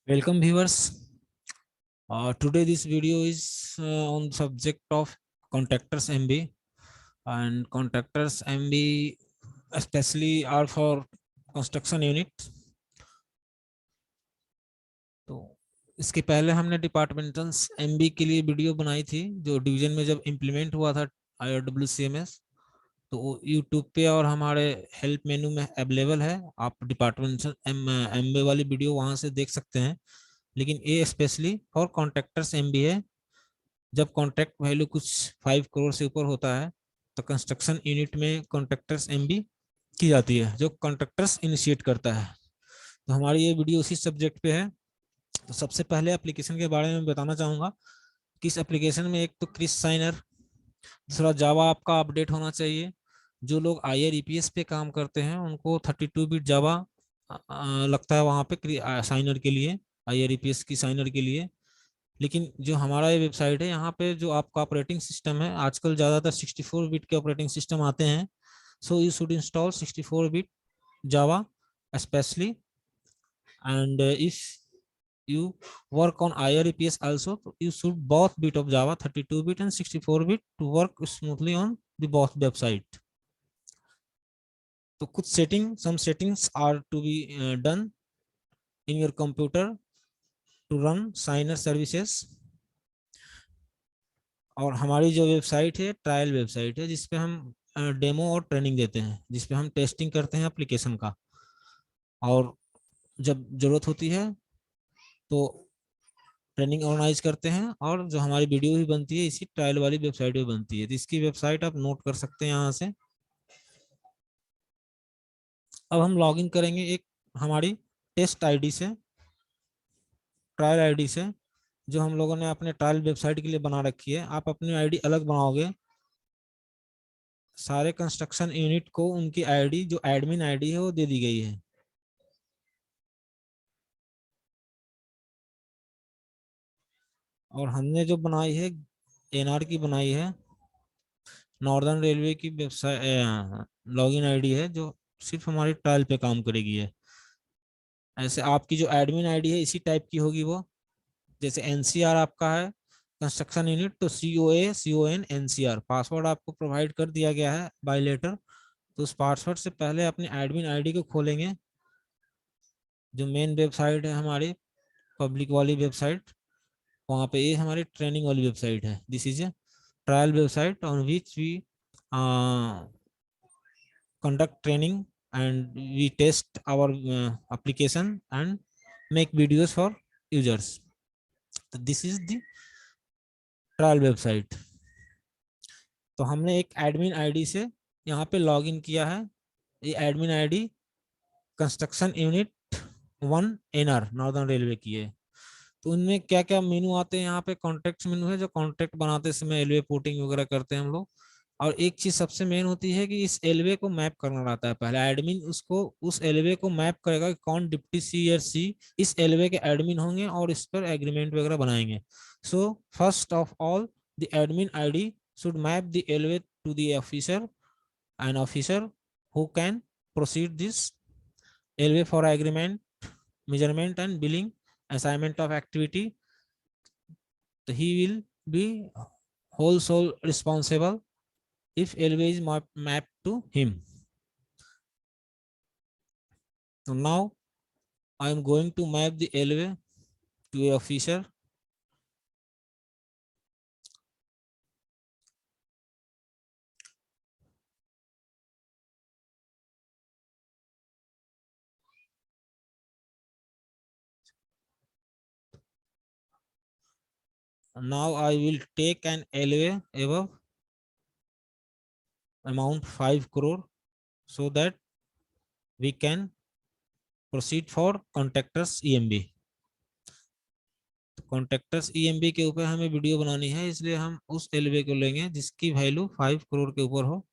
Welcome viewers. Today this video is on subject of contractors MB, and contractors MB especially are for construction unit. तो इसके पहले हमने डिपार्टमेंटल्स MB के लिए video बनाई थी जो डिवीजन में जब इम्प्लीमेंट हुआ था IRWCMS। तो वो यूट्यूब पे और हमारे हेल्प मेनू में अवेलेबल है। आप डिपार्टमेंटल MB वाली वीडियो वहां से देख सकते हैं। लेकिन ये स्पेशली फॉर कॉन्ट्रैक्टर्स MB है। जब कॉन्ट्रैक्ट वैल्यू कुछ 5 करोड़ से ऊपर होता है तो कंस्ट्रक्शन यूनिट में कॉन्ट्रैक्टर्स MB की जाती है, जो कॉन्ट्रैक्टर्स इनिशिएट करता है। तो हमारी ये वीडियो उसी सब्जेक्ट पे है। तो सबसे पहले एप्लीकेशन के बारे में बताना चाहूँगा कि इस एप्लीकेशन में एक तो क्रिस साइनर, दूसरा जावा आपका अपडेट होना चाहिए। जो लोग IREPS पे काम करते हैं उनको 32 बिट जावा लगता है वहाँ पे साइनर के लिए, IREPS की साइनर के लिए। लेकिन जो हमारा ये वेबसाइट है यहाँ पे जो आपका ऑपरेटिंग सिस्टम है, आजकल ज़्यादातर 64 बिट के ऑपरेटिंग सिस्टम आते हैं। So you should install 64 bit Java specially, and if you work on IREPS also, you should both bit of Java 32 bit and 64 bit to work smoothly on the both website. तो कुछ some settings are to be done in your computer to run Signer services. और हमारी जो website है trial website है जिसपे हम demo और ट्रेनिंग देते हैं, जिसपे हम टेस्टिंग करते हैं एप्लीकेशन का। और जब जरूरत होती है तो ट्रेनिंग ऑर्गेनाइज करते हैं, और जो हमारी वीडियो भी बनती है इसी ट्रायल वाली वेबसाइट पे बनती है। तो इसकी वेबसाइट आप नोट कर सकते हैं यहाँ से। अब हम लॉगिन करेंगे एक हमारी टेस्ट आईडी से, ट्रायल आईडी से, जो हम लोगों ने अपने ट्रायल वेबसाइट के लिए बना रखी है। आप अपनी आईडी अलग बनाओगे। सारे कंस्ट्रक्शन यूनिट को उनकी आईडी, जो एडमिन आईडी है, वो दे दी गई है। और हमने जो बनाई है NR की बनाई है, नॉर्दर्न रेलवे की वेबसाइट लॉगिन आईडी है जो सिर्फ हमारी ट्रायल पे काम करेगी है। ऐसे आपकी जो एडमिन आईडी है इसी टाइप की होगी वो। जैसे NCR आपका है कंस्ट्रक्शन यूनिट, तो COA CON NCR पासवर्ड आपको प्रोवाइड कर दिया गया है बाय लेटर। तो उस पासवर्ड से पहले अपनी एडमिन आईडी को खोलेंगे। जो मेन वेबसाइट है हमारी पब्लिक वाली वेबसाइट, वहाँ पे ये हमारी ट्रेनिंग वाली वेबसाइट है। This is a trial website on which we conduct training and we test our application and make videos for users. तो this is the trial website. तो हमने एक एडमिन आईडी से यहाँ पे लॉगिन किया है। ये admin ID construction unit 1 NR northern railway की है। तो उनमें क्या क्या मेनू आते हैं, यहाँ पे कॉन्ट्रैक्ट मेनू है जो कॉन्ट्रैक्ट बनाते समय एलवे पोर्टिंग वगैरह करते हैं हम लोग। और एक चीज सबसे मेन होती है कि इस एलवे को मैप करना रहता है। पहले एडमिन उसको उस एलवे को मैप करेगा कि कौन डिप्टी C या C इस एलवे के एडमिन होंगे और इस पर एग्रीमेंट वगैरह बनाएंगे। So first of all the admin ID should map the LV to the officer, an officer who can proceed this LV for agreement, measurement and billing, assignment of activity. So he will be whole sole responsible if LV is mapped to him. So now I am going to map the LV to a officer. Now I will take an LV above amount 5 crore so that we can proceed for contractors EMB. तो contractors EMB के ऊपर हमें video बनानी है, इसलिए हम उस alloy को लेंगे जिसकी वैल्यू 5 करोड़ के ऊपर हो।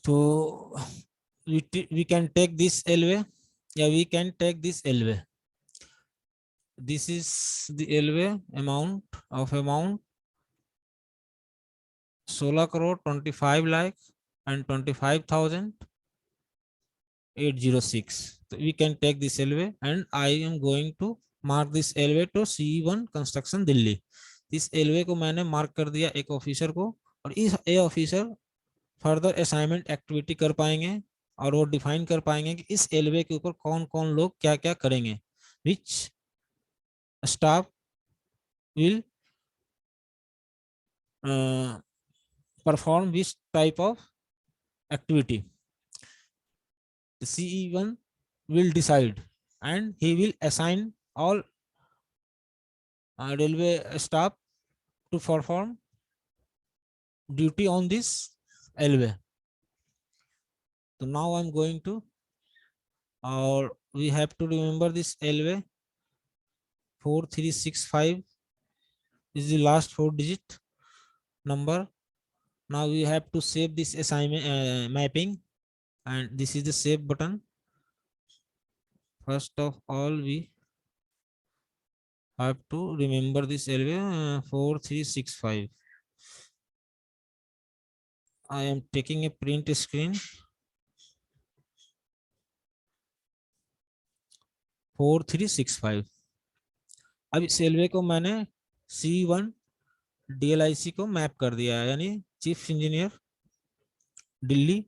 तो we can take this LV, yeah, we can take this LV. This is the LV amount 16 crore 25 lakh and 25,806. So we can take this LV, and I am going to mark this LV to C1 construction Delhi. इस LV को मैंने mark कर दिया एक officer को, और इस ए officer further assignment activity कर पाएंगे, और वो डिफाइन कर पाएंगे कि इस LV के ऊपर कौन कौन लोग क्या क्या करेंगे. Which staff will perform which type of activity. The CE1 will decide, and he will assign all railway staff to perform duty on this LV. So now I'm going to, or we have to remember this LV 4365 is the last 4-digit number. Now we have to save this assignment mapping, and this is the save button. First of all, we have to remember this LV 4365. I am taking a print screen. 4365. अब इस LV को मैंने C1 DLIC को map कर दिया है, यानी chief engineer Delhi.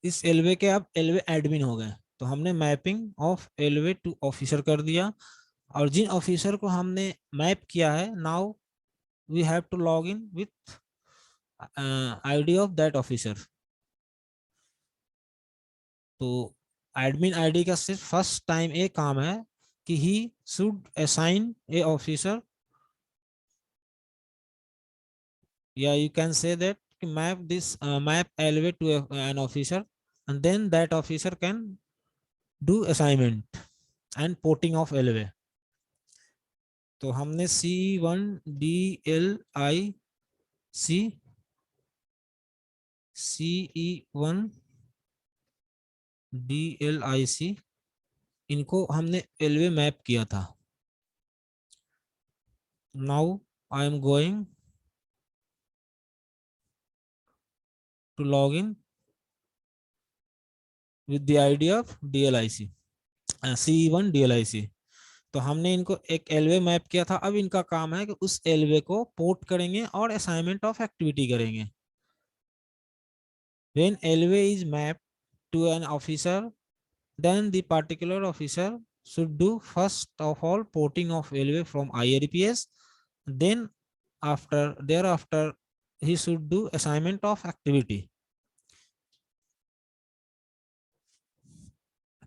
इस LV के अब LV एडमिन हो गए. तो हमने mapping of LV to officer कर दिया, और जिन ऑफिसर को हमने मैप किया है, now we have to log in with ID of that officer. तो एडमिन आईडी का सिर्फ फर्स्ट टाइम एक काम है कि he should assign a officer, या you can say that map this map LV to an officer, and then that officer can do assignment and porting of LV. तो हमने C1 DLIC CE1 DLIC इनको हमने LV map किया था. Now I am going to log in with the ID of DLIC CE1 DLIC. तो हमने इनको एक LV मैप किया था. अब इनका काम है कि उस LV को पोर्ट करेंगे और असाइनमेंट ऑफ एक्टिविटी करेंगे. When LV is mapped to an officer, then the particular officer should do first of all porting of LV from IRPS. Then thereafter he should do assignment of activity.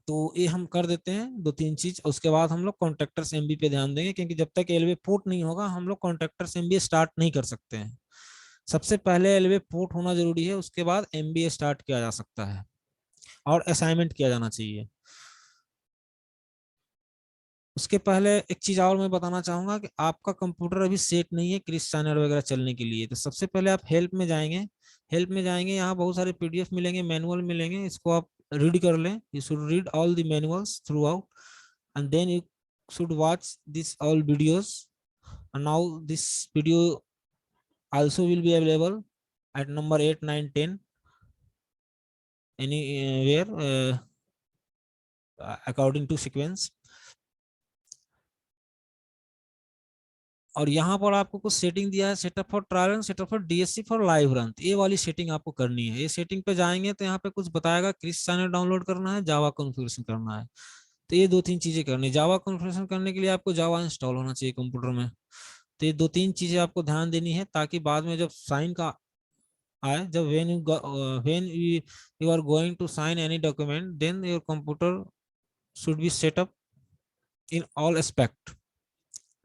तो ये हम कर देते हैं 2-3 चीज. उसके बाद हम लोग कॉन्ट्रैक्टर्स एमबी पे ध्यान देंगे, क्योंकि जब तक एलवे पोर्ट नहीं होगा हम लोग कॉन्ट्रैक्टर्स एमबी स्टार्ट नहीं कर सकते हैं. सबसे पहले एलवे पोर्ट होना जरूरी है, उसके बाद एमबी स्टार्ट किया जा सकता है और असाइनमेंट किया जाना चाहिए. उसके पहले एक चीज और मैं बताना चाहूंगा कि आपका कंप्यूटर अभी सेट नहीं है क्रिस चैनल वगैरह चलने के लिए. तो सबसे पहले आप हेल्प में जाएंगे. यहाँ बहुत सारे पीडीएफ मिलेंगे, मैनुअल मिलेंगे, इसको आप रीड कर लें. You should read all the manuals throughout, and then you should watch this all videos. and now this video also will be available at number 8, 9, 10 anywhere according to sequence. और यहाँ पर आपको कुछ setting दिया है, setup for trial run, setup for DSC for live run. ये वाली setting आपको करनी है. ये सेटिंग पे जाएंगे तो यहाँ पे कुछ बताएगा, क्रिस चैनल डाउनलोड करना है, जावा कॉन्फ़िगरेशन करना है. तो ये 2-3 चीजें करनी. जावा कॉन्फ़िगरेशन करने के लिए आपको जावा इंस्टॉल होना चाहिए कंप्यूटर में. तो ये 2-3 चीजें आपको ध्यान देनी है, ताकि बाद में जब साइन का आए, जब when you are going to sign any document, then your computer should be set up in all aspect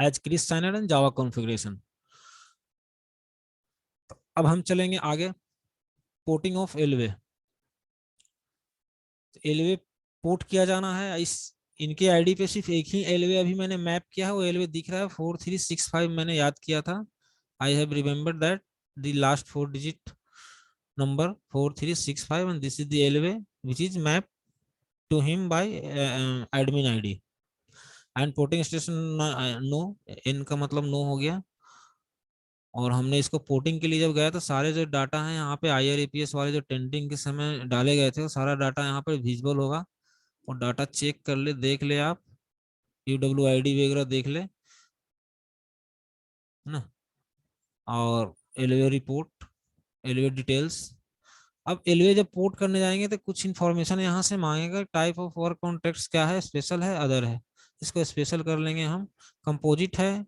as Chris Signer and Java configuration. अब हम चलेंगे आगे. Porting of alloy. Alloy port किया जाना है. इस इनके आईडी पे सिर्फ एक ही एलवे अभी मैंने मैप किया है, वो एलवे दिख रहा है 4365 मैंने याद किया था. I have remembered that the last 4 digit number 4365 and this is the LOA which is mapped to him by admin ID and porting station no, n का मतलब नो हो गया। और हमने इसको पोर्टिंग के लिए जब गया तो सारे जो डाटा है यहाँ पे IRAPS वाले जो टेंडिंग के समय डाले गए थे वो सारा डाटा यहाँ पर विजिबल होगा। और डाटा चेक कर ले, देख ले आप, UWID वगैरह देख ले, है ना। और एलवे रिपोर्ट, एलवे डिटेल्स। अब एलवे जब पोर्ट करने जाएंगे तो कुछ इन्फॉर्मेशन यहाँ से मांगेगा, टाइप ऑफ वर्क कॉन्ट्रैक्ट्स क्या है, स्पेशल है, अदर है। इसको स्पेशल कर लेंगे हम। कंपोजिट है,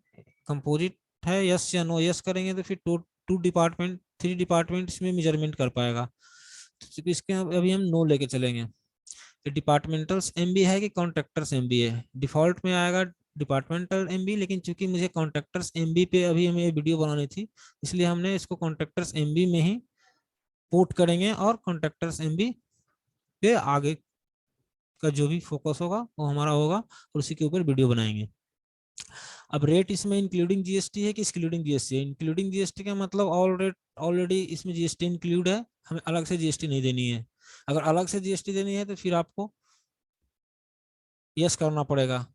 कंपोजिट है, यस या नो, यस करेंगे तो फिर two two department, three departments में मेजरमेंट कर पाएगा। तो इसके अभी हम नो लेके चलेंगे। डिपार्टमेंटल्स एमबी है कि कॉन्ट्रैक्टर्स एमबी है, डिफॉल्ट में आएगा डिपार्टमेंटल एमबी, लेकिन चूंकि मुझे कॉन्ट्रैक्टर्स एमबी पे अभी हमें वीडियो बनानी थी इसलिए हमने इसको कॉन्ट्रैक्टर्स एमबी में ही पोर्ट करेंगे और कॉन्ट्रैक्टर्स एमबी पे आगे का जो भी फोकस होगा वो हमारा होगा और उसी के ऊपर वीडियो बनाएंगे। अब रेट इसमें इंक्लूडिंग जीएसटी है कि एक्सक्लूडिंग जीएसटी है? इंक्लूडिंग जीएसटी का मतलब ऑलरेडी इसमें जीएसटी इंक्लूड है, हमें अलग से जीएसटी नहीं देनी है। अगर अलग से जीएसटी देनी है तो फिर आपको यस करना पड़ेगा,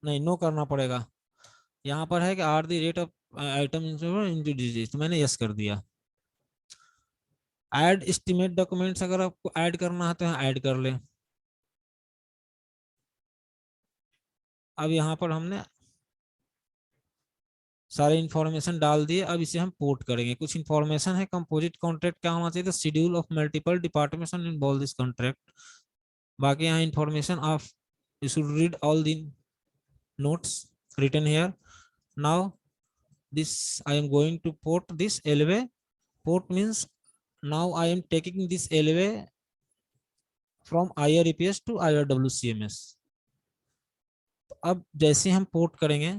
नहीं नो करना पड़ेगा। यहाँ पर है कि are the rate of item into disease, तो मैंने यस कर दिया। ऐड एस्टिमेट डॉक्यूमेंट्स अगर आपको ऐड करना है तो यहाँ ऐड कर ले। अब यहाँ पर हमने सारे इंफॉर्मेशन डाल दिए, अब इसे हम पोर्ट करेंगे। कुछ इंफॉर्मेशन है, कंपोजिट कॉन्ट्रैक्ट क्या होना चाहिए, तो schedule of multiple departments involve this contract. बाकी यहाँ information of you should read all the notes written here. Now this I am going to port this LOA. Port means now I am taking this LOA from IRAPS to IRWCMS. अब जैसे हम port करेंगे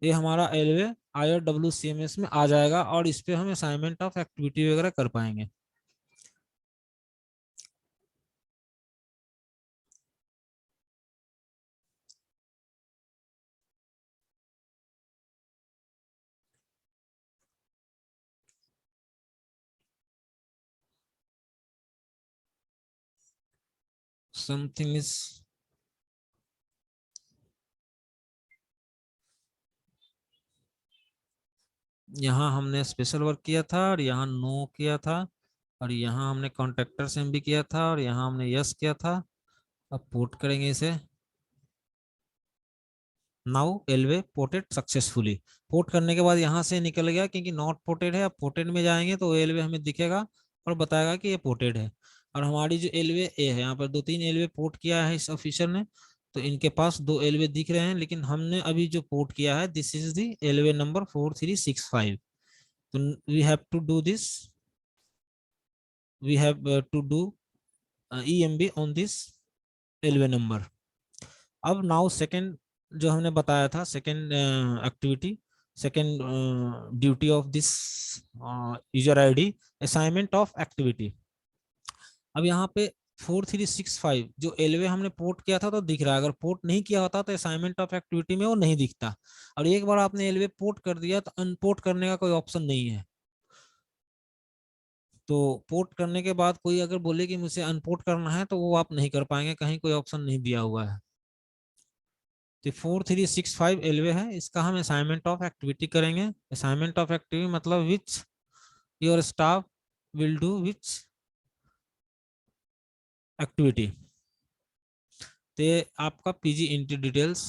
ये हमारा LOA IRWCMS में आ जाएगा और इस पे हम असाइनमेंट ऑफ एक्टिविटी वगैरह कर पाएंगे। Something is यहाँ हमने स्पेशल वर्क किया था और यहाँ नो किया था और यहाँ हमने कॉन्ट्रैक्टर से भी किया था और यहाँ हमने यस किया था। अब पोर्ट करेंगे इसे। Now alloy ported successfully. Port करने के बाद यहाँ से निकल गया क्योंकि नॉट पोर्टेड है। अब पोर्टेड में जाएंगे तो एलवे हमें दिखेगा और बताएगा कि ये पोर्टेड है। और हमारी जो एलवे ए है, यहाँ पर दो तीन एलवे पोर्ट किया है इस ऑफिसर ने, तो इनके पास दो एलवे दिख रहे हैं, लेकिन हमने अभी जो पोर्ट किया है this is the LV number 4365। तो we have to do this, we have to do EMB on this LV number. अब नाउ सेकंड जो हमने बताया था, second activity, second duty of this user ID, assignment of activity. अब यहाँ पे 4365 जो एलवे हमने पोर्ट किया था तो दिख रहा है, अगर पोर्ट नहीं किया होता तो असाइनमेंट ऑफ एक्टिविटी में वो नहीं दिखता। और एक बार आपने एलवे पोर्ट कर दिया तो अनपोर्ट करने का कोई ऑप्शन नहीं है। तो पोर्ट करने के बाद कोई अगर बोले कि मुझे अनपोर्ट करना है तो वो आप नहीं कर पाएंगे, कहीं कोई ऑप्शन नहीं दिया हुआ है। तो 4365 एलवे है, इसका हम असाइनमेंट ऑफ एक्टिविटी करेंगे। असाइनमेंट ऑफ एक्टिविटी मतलब which your staff will do which activity. तो आपका पीजी इंट्री डिटेल्स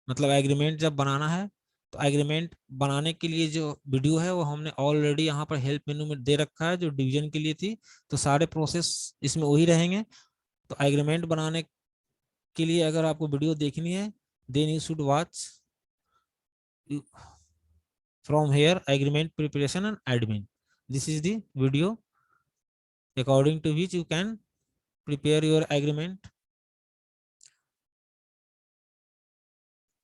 मतलब एग्रीमेंट जब बनाना है तो एग्रीमेंट बनाने के लिए जो वीडियो है वो हमने ऑलरेडी यहाँ पर हेल्प मेनू में दे रखा है जो डिवीजन के लिए थी। तो सारे प्रोसेस इसमें वही रहेंगे। तो एग्रीमेंट बनाने के लिए अगर आपको वीडियो देखनी है then you should watch from here agreement preparation and admin. This is the video according to which you can prepare your agreement.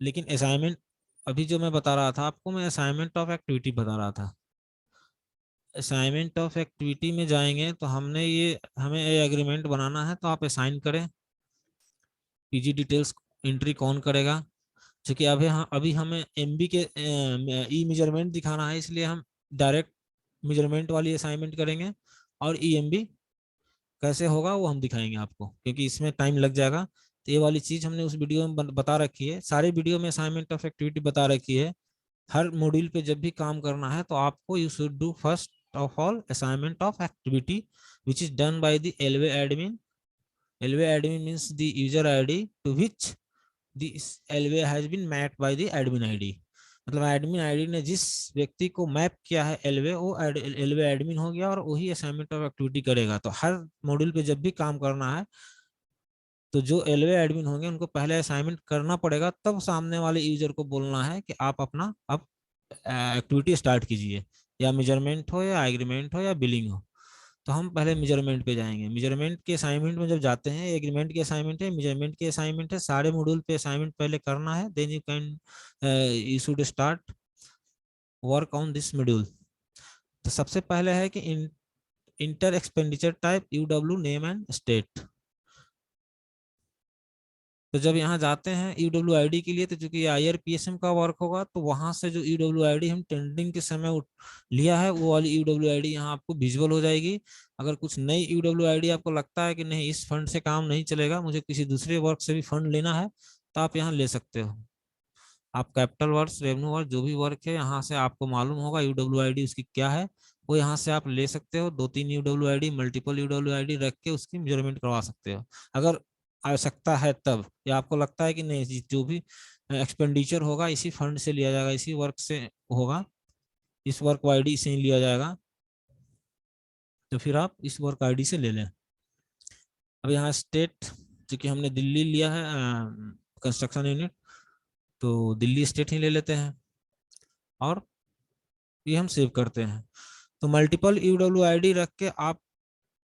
लेकिन असाइनमेंट अभी जो मैं बता रहा था आपको, मैं असाइनमेंट ऑफ एक्टिविटी बता रहा था। असाइनमेंट ऑफ एक्टिविटी में जाएंगे तो हमें ये एग्रीमेंट बनाना है तो आप असाइन करें पीजी डिटेल्स एंट्री कौन करेगा, क्योंकि अभी हमें एमबी के ई मेजरमेंट दिखाना है, इसलिए हम डायरेक्ट मेजरमेंट वाली असाइनमेंट करेंगे, और ईएमबी कैसे होगा वो हम दिखाएंगे आपको, क्योंकि इसमें टाइम लग जाएगा। तो ये वाली चीज हमने उस वीडियो में बता रखी है, सारे वीडियो में असाइनमेंट ऑफ एक्टिविटी बता रखी है। हर मॉड्यूल पे जब भी काम करना है तो आपको you should do first of all assignment of activity which is done by the LV admin. LV admin means the user ID to which this LV has been mapped by the admin ID. मतलब admin ID ने जिस व्यक्ति को map किया है alloy, वो alloy admin हो गया और वही असाइनमेंट ऑफ एक्टिविटी करेगा। तो हर मॉड्यूल पे जब भी काम करना है तो जो एलवे एडमिन होंगे उनको पहले असाइनमेंट करना पड़ेगा, तब सामने वाले यूजर को बोलना है कि आप अपना अब एक्टिविटी स्टार्ट कीजिए, या मेजरमेंट हो या एग्रीमेंट हो या बिलिंग हो। तो हम पहले मेजरमेंट पे जाएंगे। मेजरमेंट के असाइनमेंट में जब जाते हैं, एग्रीमेंट की असाइनमेंट है, मेजरमेंट की असाइनमेंट है, सारे मॉड्यूल पे असाइनमेंट पहले करना है, then you should start work on this module. तो सबसे पहले है कि enter expenditure type UW name and state. तो जब यहाँ जाते हैं यूडब्ल्यू आईडी के लिए, तो चूंकि आईआरपीएसएम का वर्क होगा, तो वहां से जो यूडब्ल्यू आईडी हम टेंडरिंग के समय लिया है, वो वाली यूडब्ल्यू आईडी यहाँ आपको विजुअल हो जाएगी। अगर कुछ नई यूडब्ल्यू आईडी आपको लगता है कि नहीं इस फंड से काम नहीं चलेगा, मुझे किसी दूसरे वर्क से भी फंड लेना है, तो आप यहाँ ले सकते हो। आप कैपिटल वर्क, रेवेन्यू वर्क, जो भी वर्क है, यहाँ से आपको मालूम होगा यूडब्ल्यू आईडी उसकी क्या है, वो यहाँ से आप ले सकते हो। 2-3 UW ID, multiple UW ID रख के उसकी मेजरमेंट करवा सकते हो, अगर आवश्यकता है तब। या आपको लगता है कि नहीं जो भी एक्सपेंडिचर होगा इसी फंड से लिया जाएगा, इसी वर्क से होगा, इस वर्क आईडी से ही लिया जाएगा, तो फिर आप इस वर्क आईडी से ले लें। अब यहाँ स्टेट, चूंकि हमने दिल्ली लिया है कंस्ट्रक्शन यूनिट, तो दिल्ली स्टेट ही ले लेते हैं, और ये हम सेव करते हैं। तो मल्टीपल यूडब्ल्यू आईडी रख के आप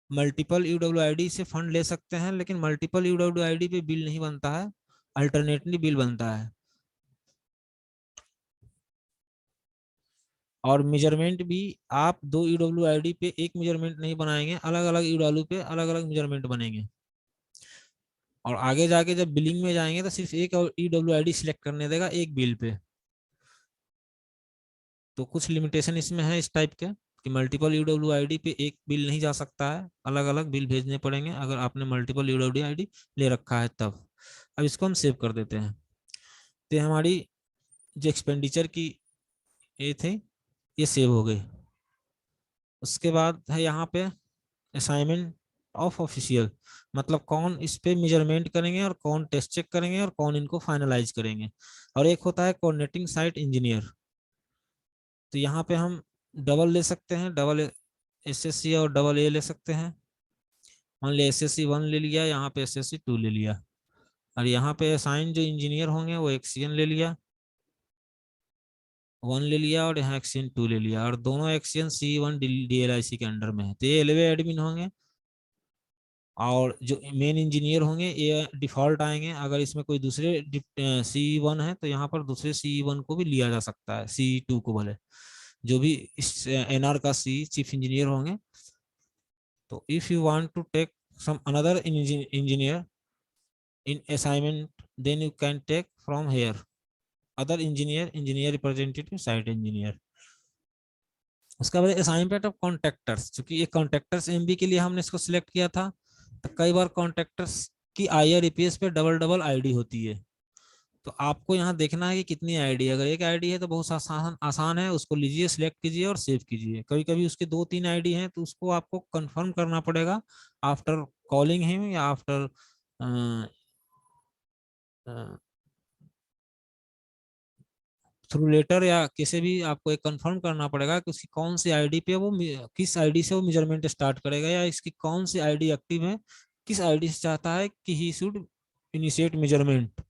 मल्टीपल यूडब्ल्यू आईडी से फंड ले सकते हैं, लेकिन मल्टीपल यूडब्ल्यू आईडी पे बिल नहीं बनता है, अल्टरनेटली बिल बनता है। और मेजरमेंट भी आप 2 यूडब्ल्यू आईडी पे एक मेजरमेंट नहीं बनाएंगे, अलग अलग यूडब्ल्यू पे अलग अलग मेजरमेंट बनेंगे। और आगे जाके जब बिलिंग में जाएंगे तो सिर्फ एक यूडब्ल्यू आईडी सिलेक्ट करने देगा एक बिल पे। तो कुछ लिमिटेशन इसमें है इस टाइप के, कि मल्टीपल यूडब्ल्यू आईडी पे एक बिल नहीं जा सकता है, अलग अलग बिल भेजने पड़ेंगे अगर आपने मल्टीपल यूडब्ल्यू आईडी ले रखा है तब। अब इसको हम सेव कर देते हैं। तो हमारी जो एक्सपेंडिचर की ये थे, ये सेव हो गई। उसके बाद है यहाँ पे असाइनमेंट ऑफ ऑफिशियल, मतलब कौन इस पे मेजरमेंट करेंगे और कौन टेस्ट चेक करेंगे और कौन इनको फाइनलाइज करेंगे। और एक होता है कोऑर्डिनेटिंग साइट इंजीनियर। तो यहाँ पे हम डबल ले सकते हैं, डबल एसएससी और डबल ए ले सकते हैं। मान लिया एसएससी 1 ले लिया, यहाँ पे एसएससी 2 ले लिया, और यहाँ पे असाइन जो इंजीनियर होंगे वो एक्सीएन ले लिया 1 ले लिया, और यहाँ एक्सीएन 2 ले लिया, और दोनों एक्सीएन C1 डीएलआईसी के अंडर में है, तो ये एलवे एडमिन होंगे। और जो मेन इंजीनियर होंगे ये डिफॉल्ट आएंगे, अगर इसमें कोई दूसरे C1 है तो यहाँ पर दूसरे C1 को भी लिया जा सकता है, C2 को भले, जो भी इस एनआर का चीफ इंजीनियर होंगे। तो if you want to take some another engineer in assignment, then you can take from here other engineer representative site engineer। उसका बाद असाइनमेंट ऑफ कॉन्ट्रैक्टर्स, क्योंकि ये कॉन्ट्रैक्टर्स एमबी के लिए हमने इसको सिलेक्ट किया था, तो कई बार कॉन्ट्रैक्टर्स की आईआरपीएस पे डबल डबल आईडी होती है। तो आपको यहाँ देखना है कि कितनी आईडी है। अगर एक आईडी है तो बहुत आसान आसान है, उसको लीजिए, सिलेक्ट कीजिए और सेव कीजिए। कभी कभी उसके 2-3 आईडी हैं तो उसको आपको कंफर्म करना पड़ेगा आफ्टर कॉलिंग हिम, या आफ्टर थ्रू लेटर, या किसी भी आपको एक कंफर्म करना पड़ेगा कि उसकी कौन सी आईडी पे वो किस आईडी से वो मेजरमेंट स्टार्ट करेगा, या इसकी कौन सी आईडी एक्टिव है, किस आईडी से चाहता है कि he should initiate measurement.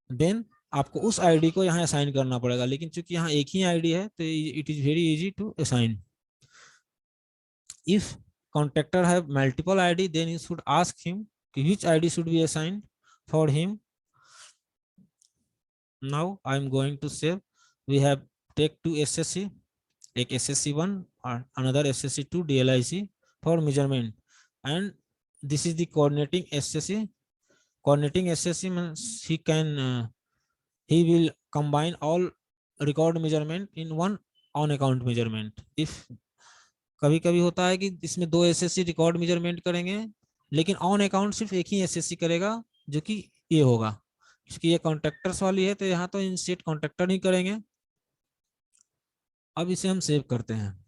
Then आपको उस आईडी को यहाँ असाइन करना पड़ेगा, लेकिन चूंकि यहाँ एक ही आईडी है तो it is very easy to assign. If contractor have multiple ID, then you should ask him कि which ID should be assigned for him। Now I am going to save। we have take 2 SSC, एक SSC1 और another SSC2 DLIC for measurement, and this is the coordinating SSC Coordinating SSC means he will combine all record measurement in one on account measurement. If कभी कभी होता है कि इसमें दो SSC record measurement करेंगे, लेकिन ऑन अकाउंट सिर्फ एक ही एसएससी करेगा, जो कि ये होगा, क्योंकि ये कॉन्ट्रैक्टर्स वाली है, तो यहाँ तो इंस्टेट कॉन्ट्रैक्टर नहीं करेंगे। अब इसे हम सेव करते हैं।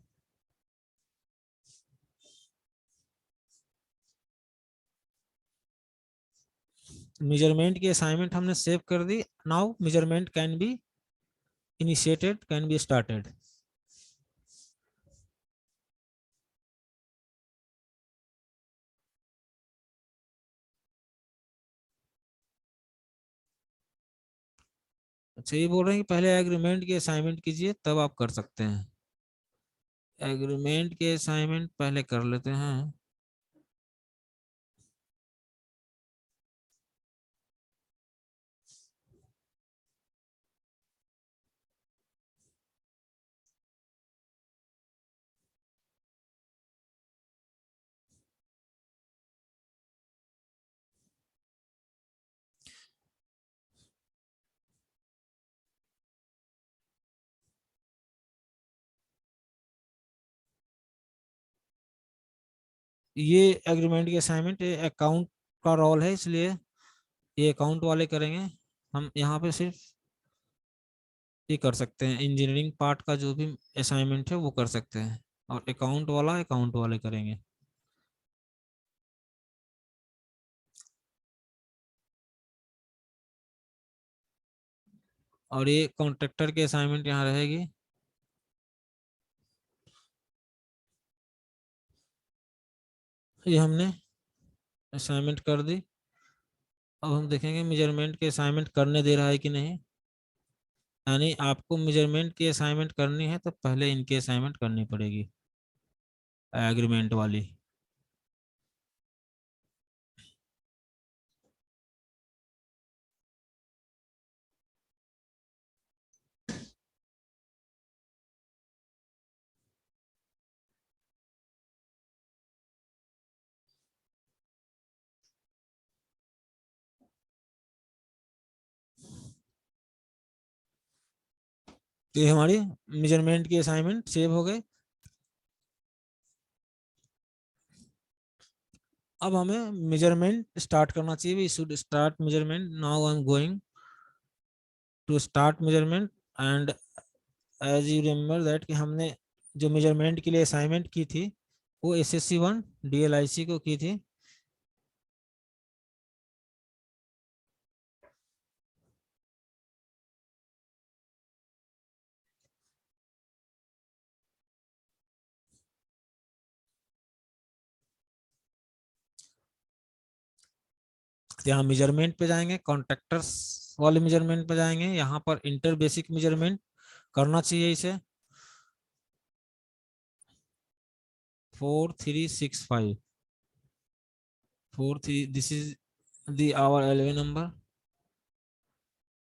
मेजरमेंट की असाइनमेंट हमने सेव कर दी। Now measurement can be initiated, can be started. अच्छा, ये बोल रहे हैं कि पहले एग्रीमेंट की असाइनमेंट कीजिए तब आप कर सकते हैं। एग्रीमेंट के असाइनमेंट पहले कर लेते हैं। ये एग्रीमेंट की असाइनमेंट अकाउंट का रोल है, इसलिए ये अकाउंट वाले करेंगे। हम यहाँ पे सिर्फ ये कर सकते हैं, इंजीनियरिंग पार्ट का जो भी असाइनमेंट है वो कर सकते हैं, और अकाउंट वाला अकाउंट वाले करेंगे। और ये कॉन्ट्रैक्टर की असाइनमेंट यहाँ रहेगी। ये हमने असाइनमेंट कर दी। अब हम देखेंगे मेजरमेंट के असाइनमेंट करने दे रहा है कि नहीं। यानी आपको मेजरमेंट की असाइनमेंट करनी है तो पहले इनकी असाइनमेंट करनी पड़ेगी, एग्रीमेंट वाली। तो ये हमारी मेजरमेंट की असाइनमेंट सेव हो गए। अब हमें मेजरमेंट स्टार्ट करना चाहिए। We should start measurement. Now I am going to start measurement. And as you remember that कि हमने जो मेजरमेंट के लिए असाइनमेंट की थी वो SSC1 DLIC को की थी। यहाँ मेजरमेंट पे जाएंगे, कॉन्ट्रैक्टर्स वाले मेजरमेंट पे जाएंगे, यहाँ पर इंटर बेसिक मेजरमेंट करना चाहिए इसे। 4365 43, this is the our LV number.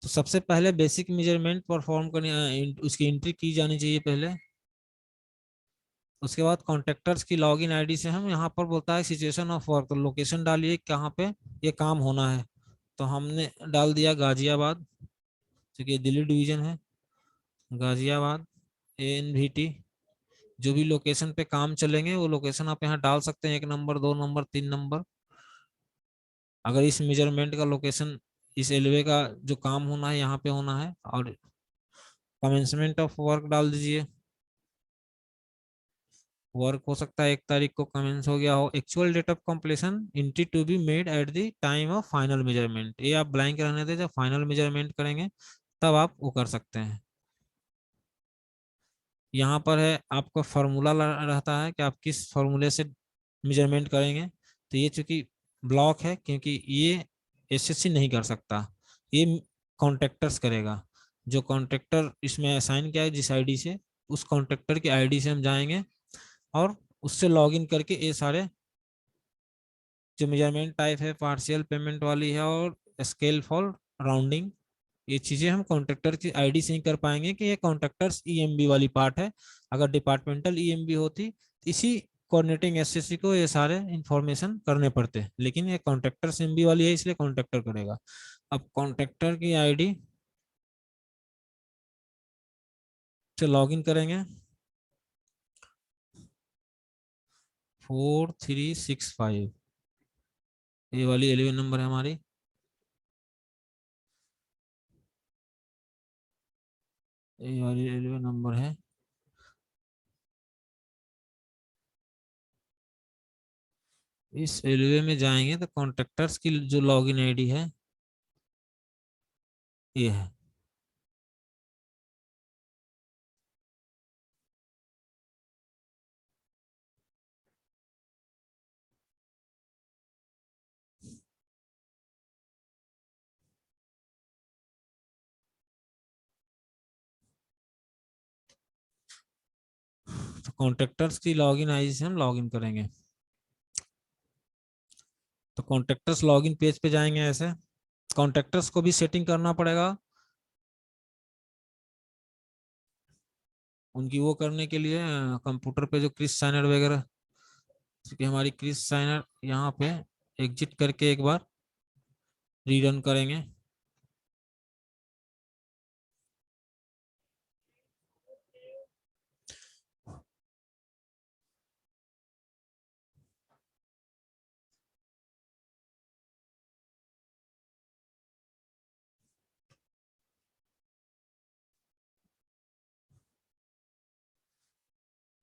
तो सबसे पहले बेसिक मेजरमेंट परफॉर्म करनी, उसकी एंट्री की जानी चाहिए पहले। उसके बाद कॉन्ट्रैक्टर्स की लॉगिन आईडी से हम यहाँ पर बोलता है सिचुएशन ऑफ वर्क, तो लोकेशन डालिए कहाँ पे ये काम होना है। तो हमने डाल दिया गाजियाबाद, क्योंकि ये दिल्ली डिवीजन है। गाजियाबाद ANVT। जो भी लोकेशन पे काम चलेंगे वो लोकेशन आप यहाँ डाल सकते हैं, 1 नंबर, 2 नंबर, 3 नंबर। अगर इस मेजरमेंट का लोकेशन, इस एलवे का जो काम होना है यहाँ पे होना है। और कमेंसमेंट ऑफ वर्क डाल दीजिए। वर्क हो सकता है 1 तारीख को कमेंस हो गया हो। Actual date of completion entry to be made at the time of final measurement, ये आप ब्लैंक रहने दें, जब फाइनल मेजरमेंट करेंगे तब आप वो कर सकते हैं। यहाँ पर है आपका फॉर्मूला रहता है कि आप किस फॉर्मूले से मेजरमेंट करेंगे। तो ये चूंकि ब्लॉक है, क्योंकि ये SSC नहीं कर सकता, ये कॉन्ट्रैक्टर्स करेगा। जो कॉन्ट्रैक्टर इसमें असाइन किया है जिस आईडी से, उस कॉन्ट्रैक्टर की आईडी से हम जाएंगे और उससे लॉगिन करके ये सारे जो मेजरमेंट टाइप है, पार्शियल पेमेंट वाली है और स्केल फॉर राउंडिंग, ये चीजें हम कॉन्ट्रैक्टर की आईडी से ही कर पाएंगे कि ये कॉन्ट्रैक्टर्स EMB वाली पार्ट है। अगर डिपार्टमेंटल EMB होती तो इसी कोऑर्डिनेटिंग एसएससी को ये सारे इंफॉर्मेशन करने पड़ते हैं, लेकिन ये कॉन्ट्रैक्टर सिम्बी वाली है इसलिए कॉन्ट्रैक्टर करेगा। अब कॉन्ट्रैक्टर की आईडी से लॉगिन करेंगे, 4365 ये वाली 11 नंबर है हमारी। ये वाली 11 नंबर है। इस एलवे में जाएंगे तो कॉन्ट्रैक्टर्स की जो लॉगिन आईडी है ये है। तो कॉन्ट्रैक्टर्स की लॉगिन आईडी से हम लॉगिन करेंगे। तो कॉन्ट्रैक्टर्स लॉगिन पेज पे जाएंगे ऐसे। कॉन्ट्रैक्टर्स को भी सेटिंग करना पड़ेगा। उनकी वो करने के लिए कंप्यूटर पे जो क्रिस साइनर वगैरह, क्योंकि हमारी क्रिस साइनर यहाँ पे एग्जिट करके एक बार रीरन करेंगे।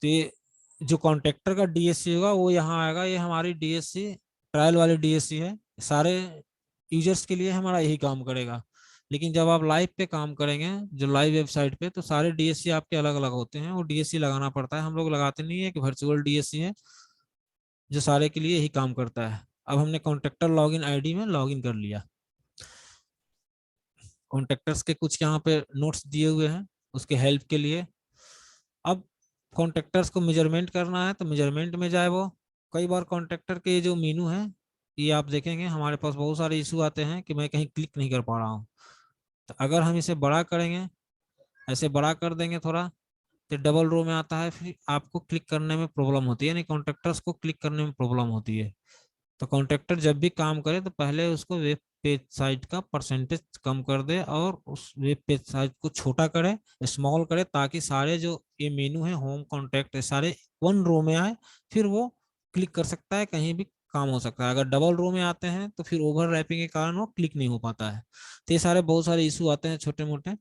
तो ये जो कॉन्ट्रैक्टर का डीएससी होगा वो यहाँ आएगा। ये हमारी डीएससी ट्रायल वाली डीएससी है। सारे यूजर्स के लिए हमारा यही काम करेगा। लेकिन जब आप लाइव पे काम करेंगे, जो लाइव वेबसाइट पे, तो सारे डीएससी आपके अलग अलग होते हैं। वो डीएससी लगाना पड़ता है, हम लोग लगाते नहीं है कि वर्चुअल डीएससी है जो सारे के लिए यही काम करता है। अब हमने कॉन्ट्रैक्टर लॉगिन आईडी में लॉगिन कर लिया। कॉन्ट्रैक्टर्स के कुछ यहाँ पे नोट्स दिए हुए हैं उसके हेल्प के लिए। अब कॉन्ट्रैक्टर्स को मेजरमेंट करना है तो मेजरमेंट में जाए वो। कई बार कॉन्ट्रैक्टर के जो मेनू है, ये आप देखेंगे हमारे पास बहुत सारे इशू आते हैं कि मैं कहीं क्लिक नहीं कर पा रहा हूँ। तो अगर हम इसे बड़ा करेंगे, ऐसे बड़ा कर देंगे थोड़ा, तो डबल रो में आता है, फिर आपको क्लिक करने में प्रॉब्लम होती है, यानी कॉन्ट्रैक्टर्स को क्लिक करने में प्रॉब्लम होती है। तो कॉन्ट्रैक्टर जब भी काम करे तो पहले उसको वेब पेज साइज का परसेंटेज कम कर दे और उस वेब पेज साइज को छोटा करे, स्मॉल करे, ताकि सारे जो ये मेनू है, होम कॉन्टैक्ट है, सारे वन रो में आए। फिर वो क्लिक कर सकता है, कहीं भी काम हो सकता है। अगर डबल रो में आते हैं तो फिर ओवर रैपिंग के कारण वो क्लिक नहीं हो पाता है। तो ये सारे बहुत सारे इशू आते हैं छोटे मोटे,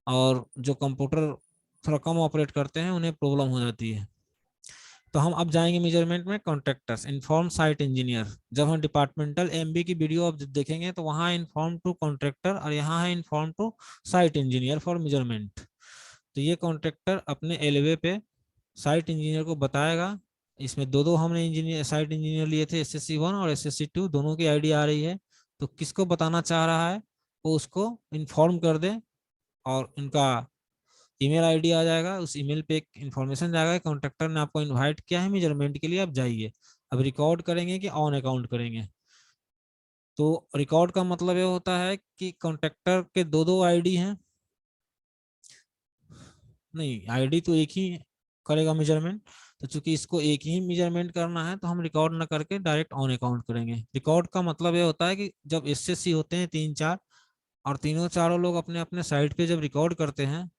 और जो कंप्यूटर थोड़ा कम ऑपरेट करते हैं उन्हें प्रॉब्लम हो जाती है। तो हम अब जाएंगे मेजरमेंट में, कॉन्ट्रैक्टर्स इन्फॉर्म साइट इंजीनियर। जब हम डिपार्टमेंटल एमबी की वीडियो अब देखेंगे तो वहाँ इन्फॉर्म टू कॉन्ट्रैक्टर और यहाँ है inform to site engineer for measurement. तो ये कॉन्ट्रैक्टर अपने एलवे पे साइट इंजीनियर को बताएगा। इसमें दो दो हमने इंजीनियर साइट इंजीनियर लिए थे, SSC 1 और SSC 2, दोनों की आईडी आ रही है। तो किसको बताना चाह रहा है वो उसको इन्फॉर्म कर दे, और उनका ईमेल आईडी आ जाएगा। उस ईमेल पे एक इन्फॉर्मेशन जाएगा, कॉन्ट्रैक्टर ने आपको इनवाइट किया है मेजरमेंट के लिए, आप जाइए। अब रिकॉर्ड करेंगे कि ऑन अकाउंट करेंगे? तो रिकॉर्ड का मतलब ये होता है कि कॉन्ट्रैक्टर के दो दो आईडी हैं। नहीं, आईडी तो एक ही करेगा मेजरमेंट। तो चूंकि इसको एक ही मेजरमेंट करना है तो हम रिकॉर्ड ना करके डायरेक्ट ऑन अकाउंट करेंगे। रिकॉर्ड का मतलब ये होता है कि जब SSC होते हैं 3 4, और तीनों चारों लोग अपने अपने साइड पे जब रिकॉर्ड करते हैं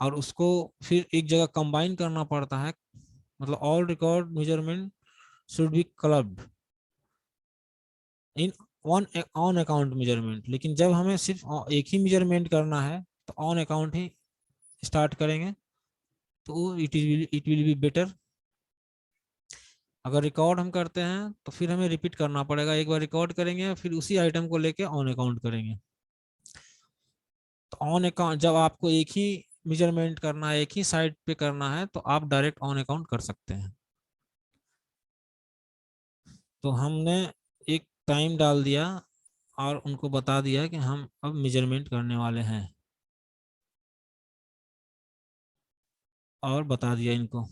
और उसको फिर एक जगह कंबाइन करना पड़ता है, मतलब all record measurement should be clubbed in one on account measurement. लेकिन जब हमें सिर्फ एक ही मेजरमेंट करना है तो ऑन अकाउंट ही स्टार्ट करेंगे, तो इट विल बी बेटर। अगर रिकॉर्ड हम करते हैं तो फिर हमें रिपीट करना पड़ेगा, एक बार रिकॉर्ड करेंगे फिर उसी आइटम को लेके ऑन अकाउंट करेंगे। तो ऑन अकाउंट जब आपको एक ही मेजरमेंट करना है, एक ही साइट पे करना है, तो आप डायरेक्ट ऑन अकाउंट कर सकते हैं। तो हमने एक टाइम डाल दिया और उनको बता दिया कि हम अब मेजरमेंट करने वाले हैं, और बता दिया इनको।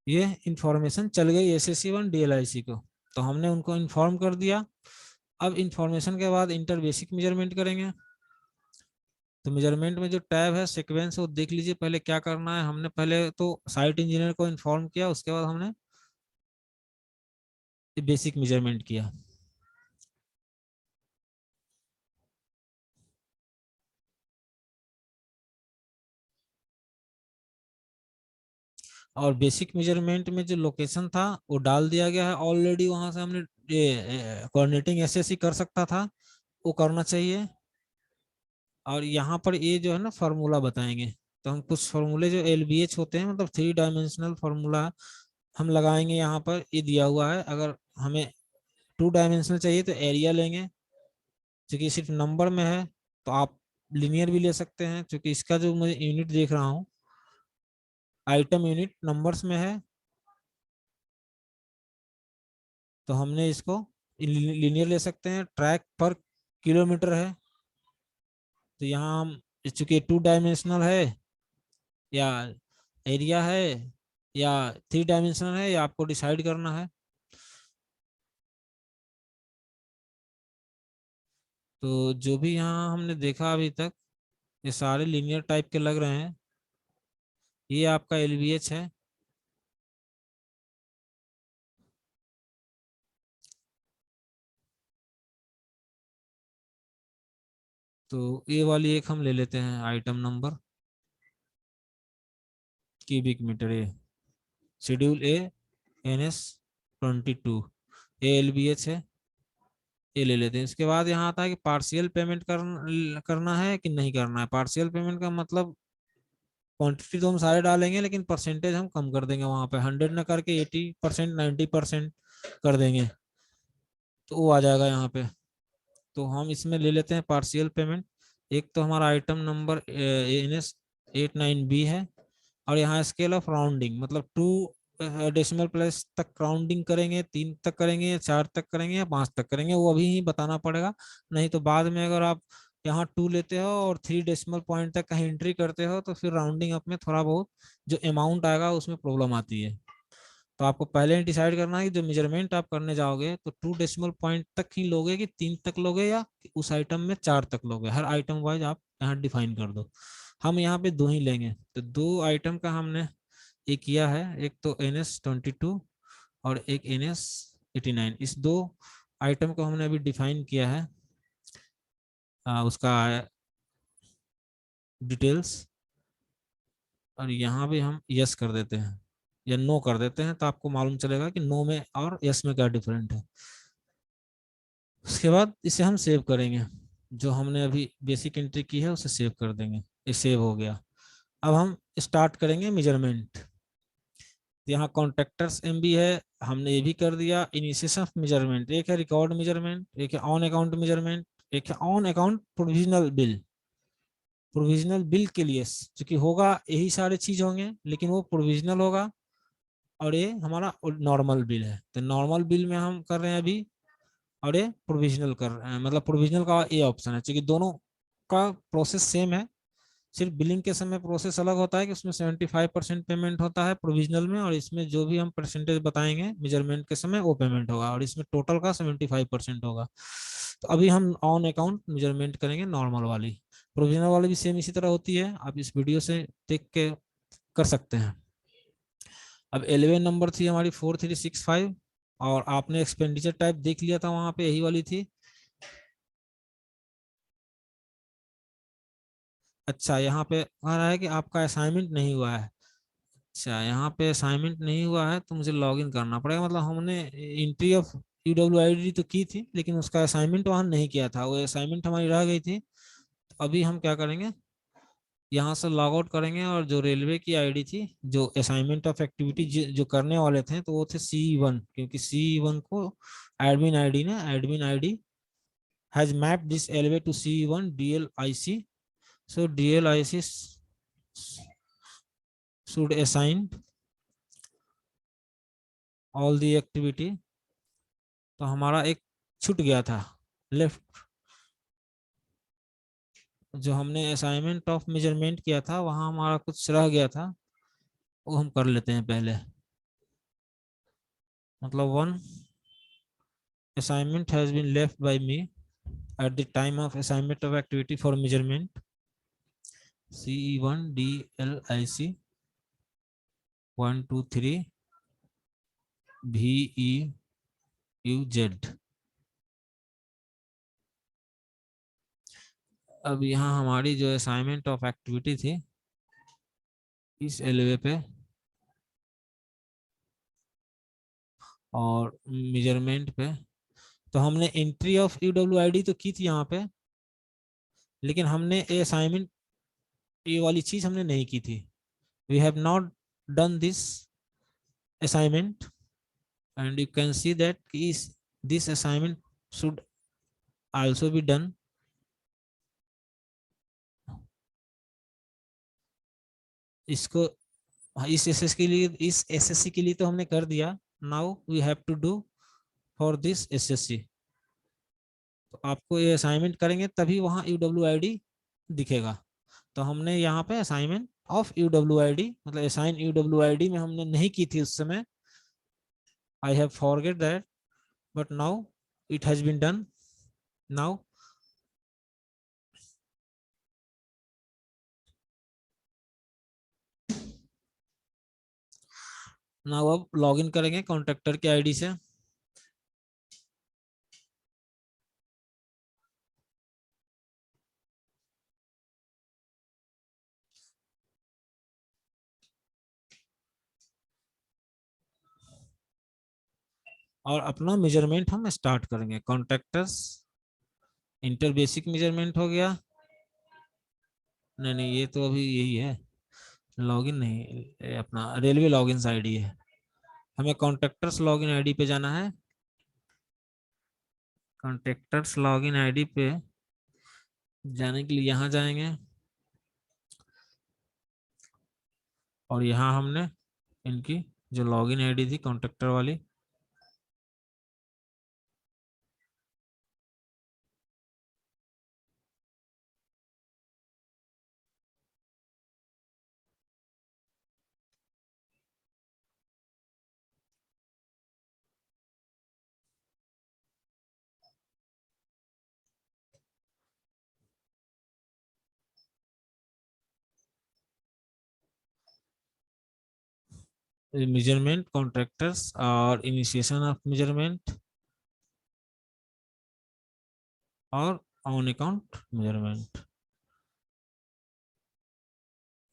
ये इंफॉर्मेशन चल गई SSC1 DLIC को, तो हमने उनको इन्फॉर्म कर दिया। अब इंफॉर्मेशन के बाद इंटर बेसिक मेजरमेंट करेंगे। तो मेजरमेंट में जो टैब है सीक्वेंस, वो देख लीजिए पहले क्या करना है। हमने पहले तो साइट इंजीनियर को इन्फॉर्म किया, उसके बाद हमने बेसिक मेजरमेंट किया। और बेसिक मेजरमेंट में जो लोकेशन था वो डाल दिया गया है ऑलरेडी। वहां से हमने ये कोऑर्डिनेटिंग SSC कर सकता था, वो करना चाहिए। और यहाँ पर ये जो है ना फार्मूला बताएंगे, तो हम कुछ फार्मूले जो LBH होते हैं, मतलब 3 डायमेंशनल फार्मूला हम लगाएंगे। यहाँ पर ये दिया हुआ है। अगर हमें 2 डायमेंशनल चाहिए तो एरिया लेंगे, क्योंकि सिर्फ नंबर में है। तो आप लिनियर भी ले सकते हैं, क्योंकि इसका जो मैं यूनिट देख रहा हूँ आइटम यूनिट नंबर्स में है, तो हमने इसको लीनियर ले सकते हैं। ट्रैक पर किलोमीटर है, तो यहाँ हम चूंकि 2 डायमेंशनल है, या एरिया है, या 3 डायमेंशनल है, या आपको डिसाइड करना है। तो जो भी यहाँ हमने देखा अभी तक, ये सारे लीनियर टाइप के लग रहे हैं। ये आपका LBH है। तो ये वाली एक हम ले लेते हैं आइटम नंबर, क्यूबिक मीटर। ये शेड्यूल ANS 22, ये LBH है, ये ले लेते हैं। इसके बाद यहाँ आता है कि पार्शियल पेमेंट करना है कि नहीं करना है। पार्शियल पेमेंट का मतलब क्वांटिटी तो हम सारे डालेंगे, लेकिन परसेंटेज हम कम कर देंगे। वहां पे 100 ना करके 80%, 90% कर देंगे, तो वो आ जाएगा यहाँ पे। तो हम इसमें ले लेते हैं पार्शियल पेमेंट। एक तो हमारा आइटम नंबर ANS 89B है, और यहाँ स्केल ऑफ राउंडिंग, मतलब 2 डेसिमल प्लेस तक राउंडिंग करेंगे, 3 तक करेंगे, या 4 तक करेंगे, या 5 तक करेंगे, वो अभी ही बताना पड़ेगा। नहीं तो बाद में अगर आप यहाँ 2 लेते हो और 3 डेसिमल पॉइंट तक कहीं एंट्री करते हो, तो फिर राउंडिंग अप में थोड़ा बहुत जो अमाउंट आएगा उसमें प्रॉब्लम आती है। तो आपको पहले ही डिसाइड करना है कि जो मेजरमेंट आप करने जाओगे तो 2 डेसिमल पॉइंट तक ही लोगे, कि 3 तक लोगे, या उस आइटम में 4 तक लोगे। हर आइटम वाइज आप यहाँ डिफाइन कर दो। हम यहाँ पे 2 ही लेंगे, तो 2 आइटम का हमने ये किया है। एक तो NS 22 और एक NS 89। इस 2 आइटम को हमने अभी डिफाइन किया है। उसका डिटेल्स, और यहाँ भी हम यस कर देते हैं या नो कर देते हैं, तो आपको मालूम चलेगा कि नो में और यस में क्या डिफरेंट है। उसके बाद इसे हम सेव करेंगे। जो हमने अभी बेसिक एंट्री की है उसे सेव कर देंगे। ये सेव हो गया। अब हम स्टार्ट करेंगे मेजरमेंट। यहाँ कॉन्ट्रैक्टर्स MB है, हमने ये भी कर दिया। इनिशिएशन ऑफ मेजरमेंट, एक है रिकॉर्ड मेजरमेंट, एक है ऑन अकाउंट मेजरमेंट, एक है on account provisional bill. Provisional bill के लिए चूंकि होगा यही सारे चीज होंगे, लेकिन वो प्रोविजनल होगा, और ये हमारा नॉर्मल बिल है। तो नॉर्मल बिल में हम कर रहे हैं अभी, और ये प्रोविजनल कर रहे हैं। मतलब प्रोविजनल का ये ऑप्शन है, क्योंकि दोनों का प्रोसेस सेम है। सिर्फ बिलिंग के समय प्रोसेस अलग होता है कि उसमें 75% पेमेंट होता है प्रोविजनल में, और इसमें जो भी हम परसेंटेज बताएंगे मेजरमेंट के समय वो पेमेंट होगा, और इसमें टोटल का 75% होगा। तो अभी हम ऑन अकाउंट मेजरमेंट करेंगे नॉर्मल वाली। प्रोविजनल वाली भी सेम इसी तरह होती है, आप इस वीडियो से देख के कर सकते हैं। अब 11 नंबर थी हमारी 4365, और आपने एक्सपेंडिचर टाइप देख लिया था, वहां पे यही वाली थी। अच्छा, यहाँ पे कह रहा है कि आपका असाइनमेंट नहीं हुआ है। अच्छा, यहाँ पे असाइनमेंट नहीं हुआ है तो मुझे लॉगिन करना पड़ेगा। मतलब हमने एंट्री ऑफ UWID तो की थी, लेकिन उसका असाइनमेंट वहाँ नहीं किया था, वो असाइनमेंट हमारी रह गई थी। तो अभी हम क्या करेंगे, यहाँ से लॉग आउट करेंगे, और जो रेलवे की आईडी थी, जो असाइनमेंट ऑफ एक्टिविटी जो करने वाले थे, तो वो थे C1, क्योंकि C1 को admin ID has mapped this LV to C1 DLIC। So DLIC should assign all the activity। तो हमारा एक छूट गया था लेफ्ट, जो हमने असाइनमेंट ऑफ मेजरमेंट किया था वहाँ हमारा कुछ रह गया था, वो हम कर लेते हैं पहले। मतलब one assignment has been left by me at the time of assignment of activity for measurement CE1 DLIC 123 VEUZ। अब यहाँ हमारी जो असाइनमेंट ऑफ एक्टिविटी थी इस एलवे पे और मेजरमेंट पे, तो हमने एंट्री ऑफ यूडब्ल्यूआईडी तो की थी यहाँ पे, लेकिन हमने ये असाइनमेंट ये वाली चीज हमने नहीं की थी। We have not done this assignment and you can see that is this assignment should also be done। इसको इस एसएससी के लिए तो हमने कर दिया। Now we have to do for this SSC. तो आपको ये असाइनमेंट करेंगे तभी वहां यूडब्ल्यूआईडी दिखेगा। तो हमने यहाँ पे असाइनमेंट ऑफ यूडब्ल्यूआईडी मतलब असाइन यूडब्ल्यूआईडी में हमने नहीं की थी उस समय। I have forget that but now it has been done. Now अब लॉगिन करेंगे कॉन्ट्रैक्टर के आईडी से। और अपना मेजरमेंट हम स्टार्ट करेंगे। कॉन्ट्रैक्टर्स इंटर बेसिक मेजरमेंट हो गया। नहीं नहीं, ये तो अभी यही है, लॉगिन नहीं, ये अपना रेलवे लॉगिन आईडी है। हमें कॉन्ट्रैक्टर्स लॉगिन आईडी पे जाना है। कॉन्ट्रैक्टर्स लॉगिन आईडी पे जाने के लिए यहाँ जाएंगे और यहाँ हमने इनकी जो लॉगिन आईडी थी कॉन्ट्रैक्टर वाली, मेजरमेंट कॉन्ट्रैक्टर्स और इनिशिएशन ऑफ मेजरमेंट और ऑन अकाउंट मेजरमेंट।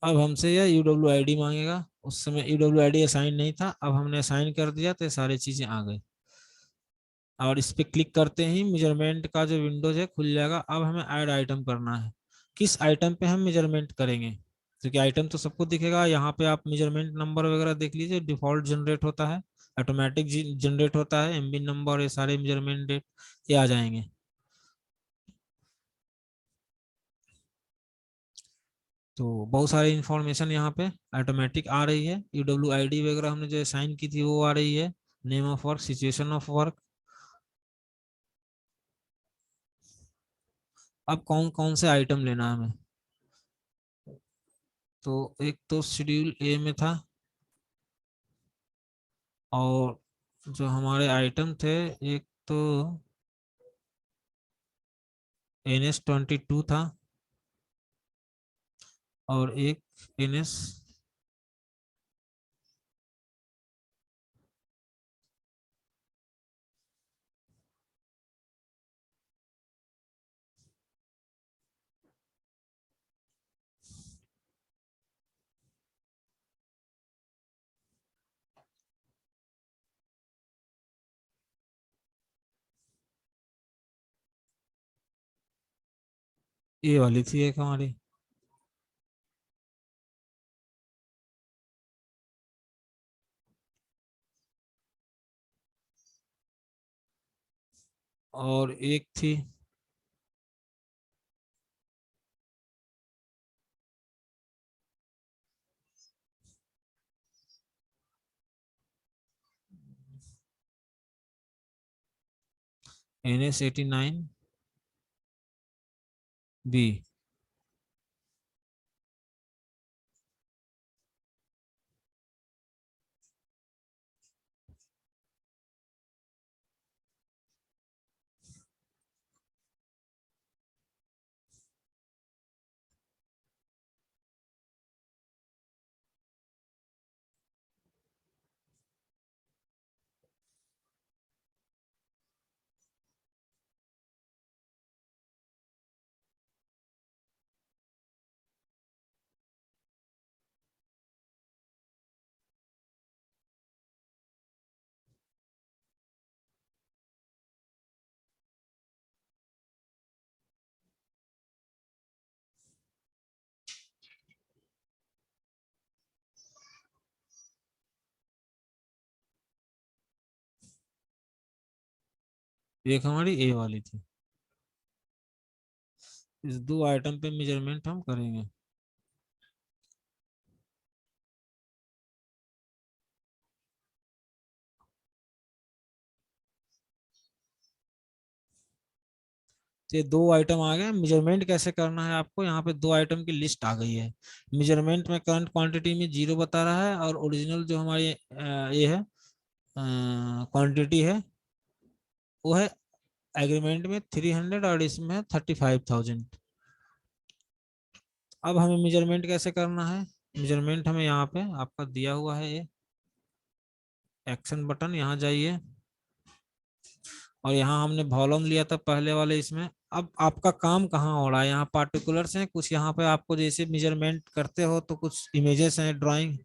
अब हमसे यह यूडब्ल्यू आई डी मांगेगा। उस समय यूडब्ल्यू आई डी असाइन नहीं था, अब हमने असाइन कर दिया तो ये सारी चीजें आ गई। और इस पे क्लिक करते ही मेजरमेंट का जो विंडोज है खुल जाएगा। अब हमें ऐड आइटम करना है। किस आइटम पे हम मेजरमेंट करेंगे, क्योंकि आइटम तो सबको दिखेगा। यहाँ पे आप मेजरमेंट नंबर वगैरह देख लीजिए, डिफॉल्ट जनरेट होता है, ऑटोमेटिक जनरेट होता है, एमबी नंबर, ये सारे मेजरमेंट डेट ये आ जाएंगे। तो बहुत सारी इंफॉर्मेशन यहाँ पे ऑटोमेटिक आ रही है। यूडब्ल्यू आई डी वगैरह हमने जो साइन की थी वो आ रही है, name of work, situation of work. अब कौन कौन से आइटम लेना है हमें, तो एक तो शेड्यूल ए में था और जो हमारे आइटम थे एक तो NS22 था और एक NS ये वाली थी एक हमारी। और एक थी NS89B। एक हमारी ए वाली थी। इस दो आइटम पे मेजरमेंट हम करेंगे। ये दो आइटम आ गए। मेजरमेंट कैसे करना है आपको, यहाँ पे दो आइटम की लिस्ट आ गई है। मेजरमेंट में करंट क्वांटिटी में 0 बता रहा है, और ओरिजिनल जो हमारी ये है क्वांटिटी है, वो है एग्रीमेंट में 300 और इसमें 35,000। अब हमें मेजरमेंट कैसे करना है। मेजरमेंट हमें यहाँ पे आपका दिया हुआ है, ये एक्शन बटन, यहाँ जाइए, और यहाँ हमने वॉल्यूम लिया था पहले वाले इसमें। अब आपका काम कहाँ हो रहा है, यहाँ पार्टिकुलर्स हैं कुछ, यहाँ पे आपको जैसे मेजरमेंट करते हो तो कुछ इमेजेस हैं, ड्राइंग।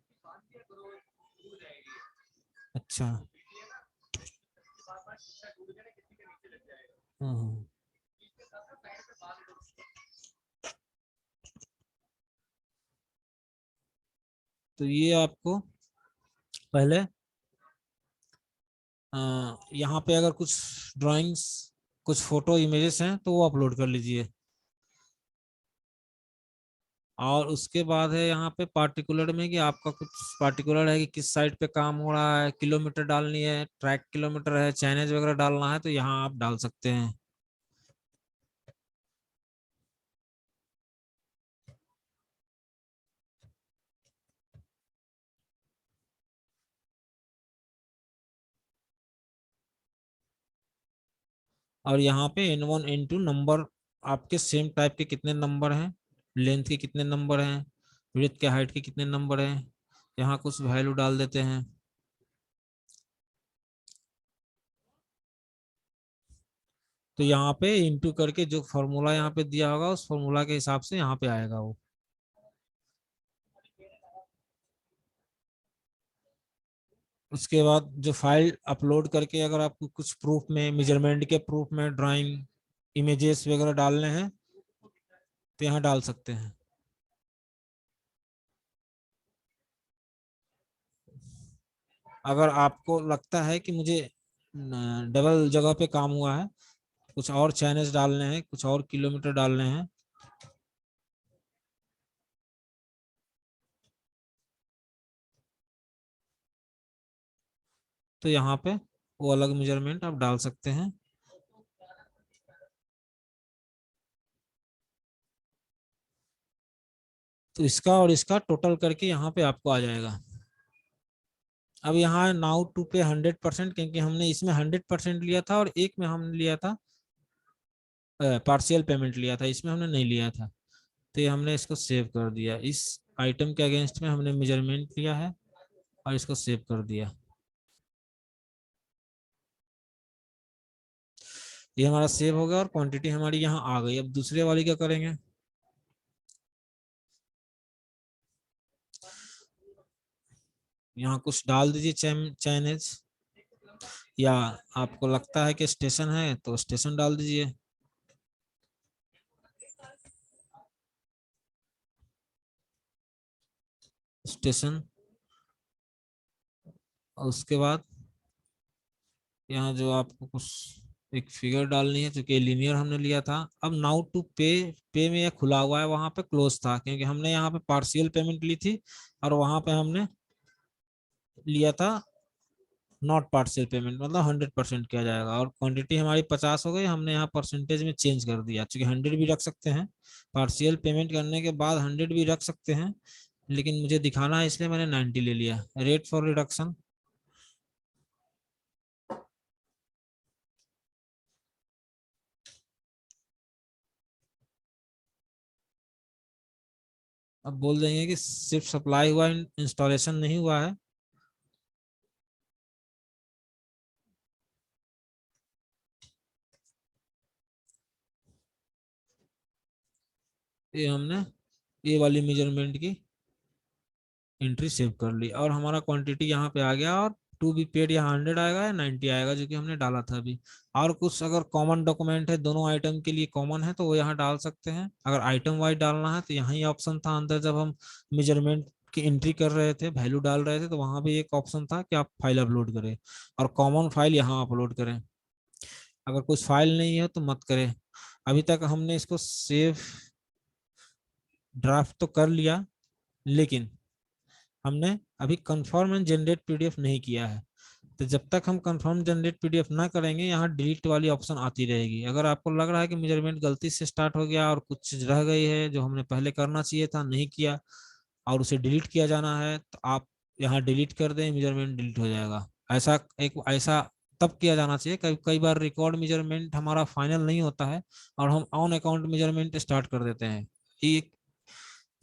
अच्छा। हम्म। तो ये आपको पहले यहाँ पे अगर कुछ ड्राइंग्स, कुछ फोटो इमेजेस हैं तो वो अपलोड कर लीजिए। और उसके बाद है यहाँ पे पार्टिकुलर में कि आपका कुछ पार्टिकुलर है कि किस साइड पे काम हो रहा है, किलोमीटर डालनी है, ट्रैक किलोमीटर है, चाइनेज वगैरह डालना है, तो यहाँ आप डाल सकते हैं। और यहाँ पे N1 N2 नंबर, आपके सेम टाइप के कितने नंबर हैं, लेंथ के कितने नंबर हैं, विड्थ के हाइट के कितने नंबर हैं, यहाँ कुछ वैल्यू डाल देते हैं। तो यहाँ पे इंटू करके जो फॉर्मूला यहाँ पे दिया होगा उस फॉर्मूला के हिसाब से यहाँ पे आएगा वो। उसके बाद जो फाइल अपलोड करके अगर आपको कुछ प्रूफ में, मेजरमेंट के प्रूफ में ड्राइंग, इमेजेस वगैरह डालने हैं तो यहाँ डाल सकते हैं। अगर आपको लगता है कि मुझे डबल जगह पे काम हुआ है, कुछ और चैनल्स डालने हैं, कुछ और किलोमीटर डालने हैं, तो यहाँ पे वो अलग मेजरमेंट आप डाल सकते हैं। तो इसका और इसका टोटल करके यहाँ पे आपको आ जाएगा। अब यहाँ नाउ टू पे 100%, क्योंकि हमने इसमें 100% लिया था और एक में हमने लिया था पार्शियल पेमेंट लिया था, इसमें हमने नहीं लिया था। तो ये हमने इसको सेव कर दिया, इस आइटम के अगेंस्ट में हमने मेजरमेंट लिया है और इसको सेव कर दिया। ये हमारा सेव हो गया और क्वांटिटी हमारी यहाँ आ गई। अब दूसरे वाली क्या करेंगे। यहाँ कुछ डाल दीजिए चाइनीज, या आपको लगता है कि स्टेशन है तो स्टेशन डाल दीजिए। स्टेशन। और उसके बाद यहाँ जो आपको कुछ एक फिगर डालनी है, क्योंकि लीनियर हमने लिया था। अब नाउ टू पे, पे में यह खुला हुआ है, वहां पे क्लोज था क्योंकि हमने यहाँ पे पार्शियल पेमेंट ली थी और वहां पे हमने लिया था नॉट पार्शियल पेमेंट, मतलब 100% किया जाएगा। और क्वांटिटी हमारी 50 हो गई, हमने यहाँ परसेंटेज में चेंज कर दिया, क्योंकि 100 भी रख सकते हैं, पार्शियल पेमेंट करने के बाद 100 भी रख सकते हैं, लेकिन मुझे दिखाना है इसलिए मैंने 90 ले लिया। Rate for reduction. अब बोल देंगे कि सिर्फ सप्लाई हुआ, इंस्टॉलेशन नहीं हुआ है। ये हमने ये वाली मेजरमेंट की एंट्री सेव कर ली और हमारा क्वांटिटी यहाँ पे आ गया। और टू बी पेड यहाँ 100 आएगा या 90 आएगा, जो कि हमने डाला था अभी। और कुछ अगर कॉमन डॉक्यूमेंट है, दोनों आइटम के लिए कॉमन है, तो वो यहाँ डाल सकते हैं। अगर आइटम वाइज डालना है तो यहाँ ही ऑप्शन था अंदर, जब हम मेजरमेंट की एंट्री कर रहे थे, वैल्यू डाल रहे थे, तो वहां भी एक ऑप्शन था कि आप फाइल अपलोड करें और कॉमन फाइल यहाँ अपलोड करें। अगर कुछ फाइल नहीं है तो मत करें। अभी तक हमने इसको सेव ड्राफ्ट तो कर लिया, लेकिन हमने अभी कंफर्म एंड जनरेट पीडीएफ नहीं किया है। तो जब तक हम कंफर्म जनरेट पीडीएफ ना करेंगे, यहाँ डिलीट वाली ऑप्शन आती रहेगी। अगर आपको लग रहा है कि मेजरमेंट गलती से स्टार्ट हो गया और कुछ चीज रह गई है जो हमने पहले करना चाहिए था नहीं किया, और उसे डिलीट किया जाना है, तो आप यहाँ डिलीट कर दें, मेजरमेंट डिलीट हो जाएगा। ऐसा तब किया जाना चाहिए। कई कई बार रिकॉर्ड मेजरमेंट हमारा फाइनल नहीं होता है और हम ऑन अकाउंट मेजरमेंट स्टार्ट कर देते हैं। ये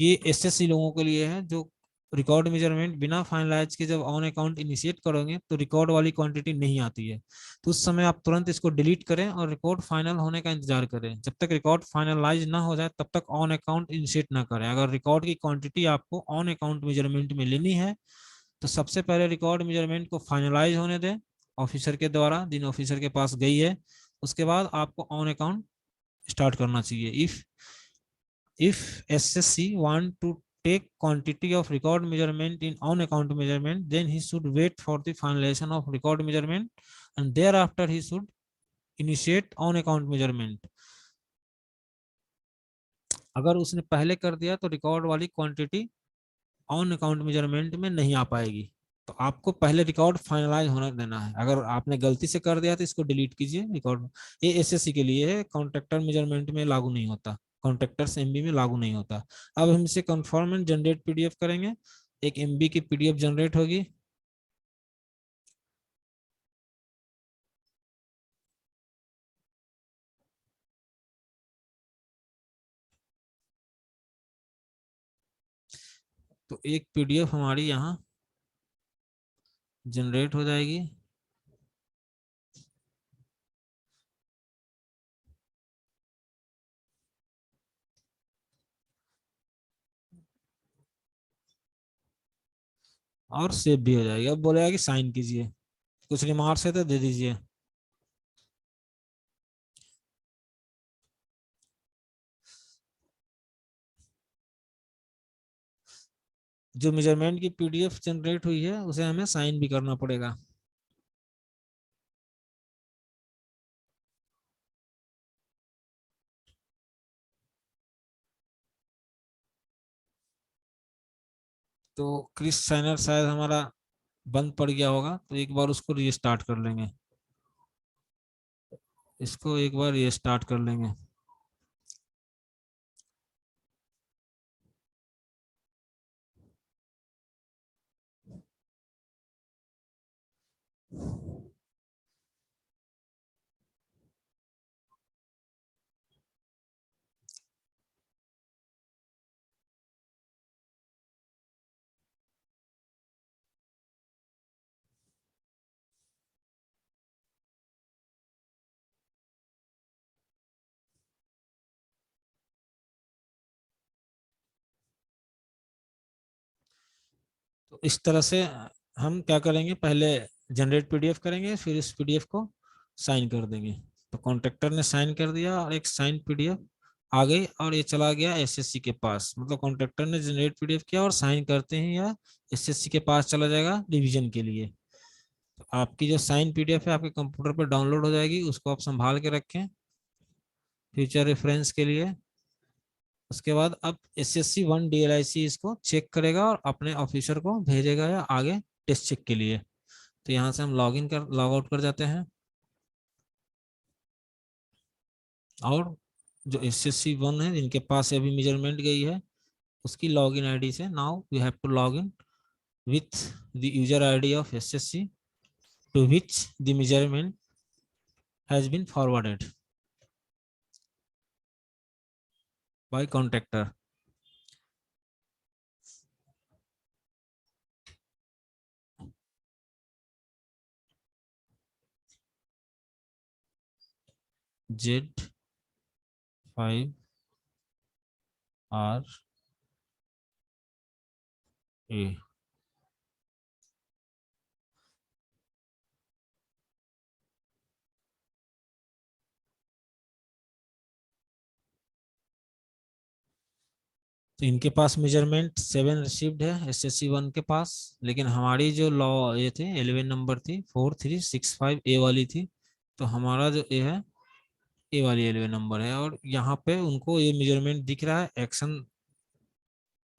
ये एसएससी लोगों के लिए है, जो रिकॉर्ड मेजरमेंट बिना फाइनलाइज के जब ऑन अकाउंट इनिशिएट करोगे तो रिकॉर्ड वाली क्वांटिटी नहीं आती है। तो उस समय आप तुरंत इसको डिलीट करें और रिकॉर्ड फाइनल होने का इंतजार करें। जब तक रिकॉर्ड फाइनलाइज ना हो जाए तब तक ऑन अकाउंट इनिशिएट ना करें। अगर रिकॉर्ड की क्वांटिटी आपको ऑन अकाउंट मेजरमेंट में लेनी है तो सबसे पहले रिकॉर्ड मेजरमेंट को फाइनलाइज होने दें ऑफिसर के द्वारा, जिन ऑफिसर के पास गई है। उसके बाद आपको ऑन अकाउंट स्टार्ट करना चाहिए। If SSC want to take quantity of record measurement in on account measurement, then he should wait for the finalization of record measurement and thereafter he should initiate on account measurement. अगर उसने पहले कर दिया तो record वाली quantity on account measurement में नहीं आ पाएगी। तो आपको पहले रिकॉर्ड फाइनलाइज होने देना है। अगर आपने गलती से कर दिया तो इसको डिलीट कीजिए रिकॉर्ड। ये एसएससी के लिए है, कॉन्ट्रैक्टर मेजरमेंट में लागू नहीं होता, कॉन्ट्रैक्टर्स एमबी में लागू नहीं होता। अब हम इसे कंफर्म एंड जनरेट पीडीएफ करेंगे। एक एमबी की पीडीएफ जनरेट होगी। तो एक पीडीएफ हमारी यहाँ जनरेट हो जाएगी। और सेव भी हो जाएगी। अब बोलेगा कि साइन कीजिए, कुछ रिमार्क्स है तो दे दीजिए। जो मेजरमेंट की पीडीएफ जनरेट हुई है उसे हमें साइन भी करना पड़ेगा। तो क्रिस साइनर शायद हमारा बंद पड़ गया होगा, तो एक बार उसको रीस्टार्ट कर लेंगे। इसको एक बार रीस्टार्ट कर लेंगे। तो इस तरह से हम क्या करेंगे, पहले जनरेट पीडीएफ करेंगे, फिर इस पीडीएफ को साइन कर देंगे। तो कॉन्ट्रैक्टर ने साइन कर दिया और एक साइन पीडीएफ आ गई और ये चला गया एसएससी के पास। मतलब कॉन्ट्रैक्टर ने जनरेट पीडीएफ किया और साइन करते ही यह एसएससी के पास चला जाएगा रिवीजन के लिए। तो आपकी जो साइन पीडीएफ है आपके कंप्यूटर पर डाउनलोड हो जाएगी, उसको आप संभाल के रखें फ्यूचर रेफरेंस के लिए। उसके बाद अब SSC 1 DLIC इसको चेक करेगा और अपने ऑफिसर को भेजेगा या आगे टेस्ट चेक के लिए। तो यहाँ से हम लॉग आउट कर जाते हैं। और जो SSC 1 है जिनके पास अभी मेजरमेंट गई है उसकी लॉगिन आईडी से now we have to log in with the user ID of SSC to which the measurement has been forwarded by contractor. Z5RA। तो इनके पास मेजरमेंट 7 रिसीव्ड है SSC 1 के पास, लेकिन हमारी जो लॉ ये थे 11 नंबर थी 4365A वाली थी, तो हमारा जो ए है, ए वाली एलवे नंबर है, और यहाँ पे उनको ये मेजरमेंट दिख रहा है, एक्शन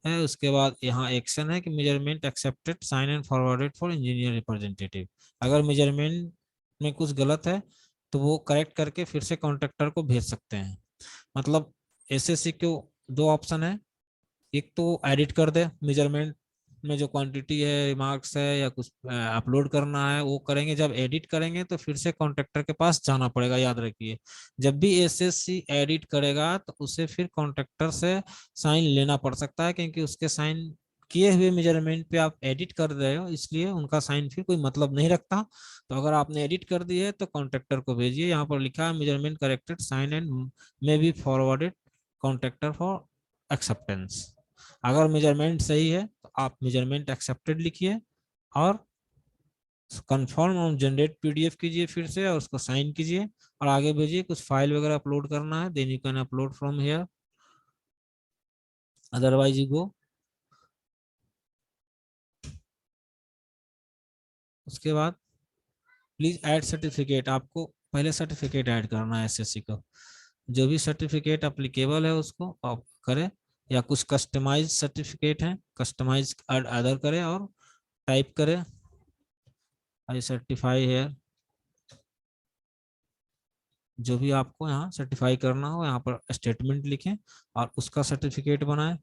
है, उसके बाद यहाँ एक्शन है कि measurement accepted sign and forwarded for engineer representative. अगर मेजरमेंट में कुछ गलत है तो वो करेक्ट करके फिर से कॉन्ट्रैक्टर को भेज सकते हैं। मतलब एसएससी को दो ऑप्शन है, एक तो एडिट कर दे मेजरमेंट में जो क्वांटिटी है, रिमार्क्स है या कुछ अपलोड करना है वो करेंगे। जब एडिट करेंगे तो फिर से कॉन्ट्रैक्टर के पास जाना पड़ेगा, याद रखिए। जब भी एसएससी एडिट करेगा तो उसे फिर कॉन्ट्रैक्टर से साइन लेना पड़ सकता है, क्योंकि उसके साइन किए हुए मेजरमेंट पे आप एडिट कर रहे हो, इसलिए उनका साइन फिर कोई मतलब नहीं रखता। तो अगर आपने एडिट कर दी है तो कॉन्ट्रैक्टर को भेजिए। यहाँ पर लिखा है measurement corrected sign and may be forwarded contractor for acceptance. अगर मेजरमेंट सही है तो आप मेजरमेंट एक्सेप्टेड लिखिए और कंफर्म और जनरेट पीडीएफ कीजिए फिर से, और उसको साइन कीजिए और आगे भेजिए। कुछ फाइल वगैरह अपलोड करना है, then you can upload from here, otherwise you go. उसके बाद प्लीज ऐड सर्टिफिकेट, आपको पहले सर्टिफिकेट ऐड करना है एसएससी का। जो भी सर्टिफिकेट अप्लीकेबल है उसको आप करें, या कुछ कस्टमाइज सर्टिफिकेट है, कस्टमाइज अदर करें और टाइप करें आई सर्टिफाई हेयर। जो भी आपको यहाँ सर्टिफाई करना हो यहाँ पर स्टेटमेंट लिखें और उसका सर्टिफिकेट बनाएं।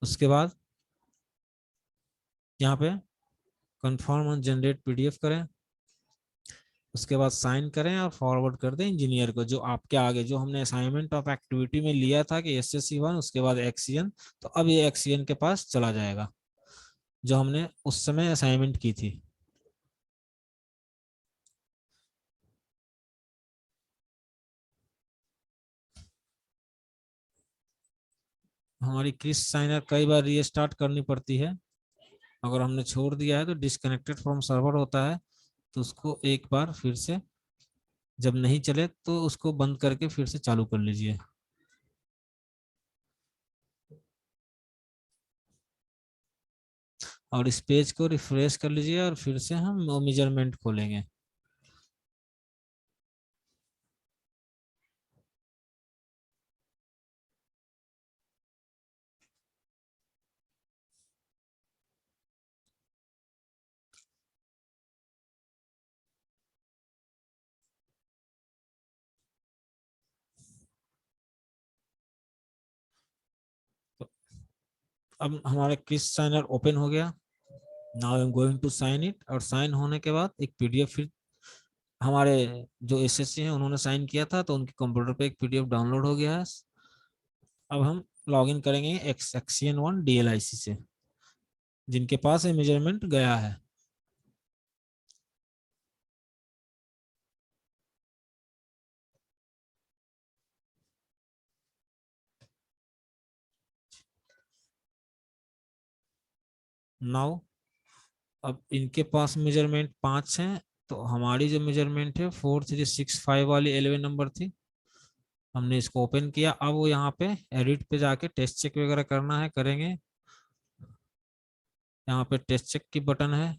उसके बाद यहाँ पे कंफर्म और जनरेट पीडीएफ करें। उसके बाद साइन करें और फॉरवर्ड कर दें इंजीनियर को। जो आपके आगे जो हमने असाइनमेंट ऑफ एक्टिविटी में लिया था कि एसएससी 1, उसके बाद एक्सीएन, तो अब ये एक्सीएन के पास चला जाएगा जो हमने उस समय असाइनमेंट की थी। हमारी क्रिस साइनर कई बार रीस्टार्ट करनी पड़ती है। अगर हमने छोड़ दिया है तो डिस्कनेक्टेड फ्रॉम सर्वर होता है, तो उसको एक बार फिर से, जब नहीं चले तो उसको बंद करके फिर से चालू कर लीजिए। और इस पेज को रिफ्रेश कर लीजिए और फिर से हम मेजरमेंट खोलेंगे। तो अब हमारा क्रिस साइनर ओपन हो गया। Now I am going to sign it, और साइन होने के बाद एक पीडीएफ फिर हमारे जो एसएससी हैं उन्होंने साइन किया था तो उनके कंप्यूटर पे एक पीडीएफ डाउनलोड हो गया है। अब हम लॉगिन करेंगे एक्सियन 1 डीएलआईसी से, जिनके पास ये मेजरमेंट गया है। नाउ अब इनके पास मेजरमेंट 5 हैं, तो हमारी जो मेजरमेंट है 4365 वाली एलवे नंबर थी। हमने इसको ओपन किया। अब वो यहाँ पे एडिट पे जाके टेस्ट चेक वगैरह करना है, करेंगे। यहाँ पे टेस्ट चेक की बटन है,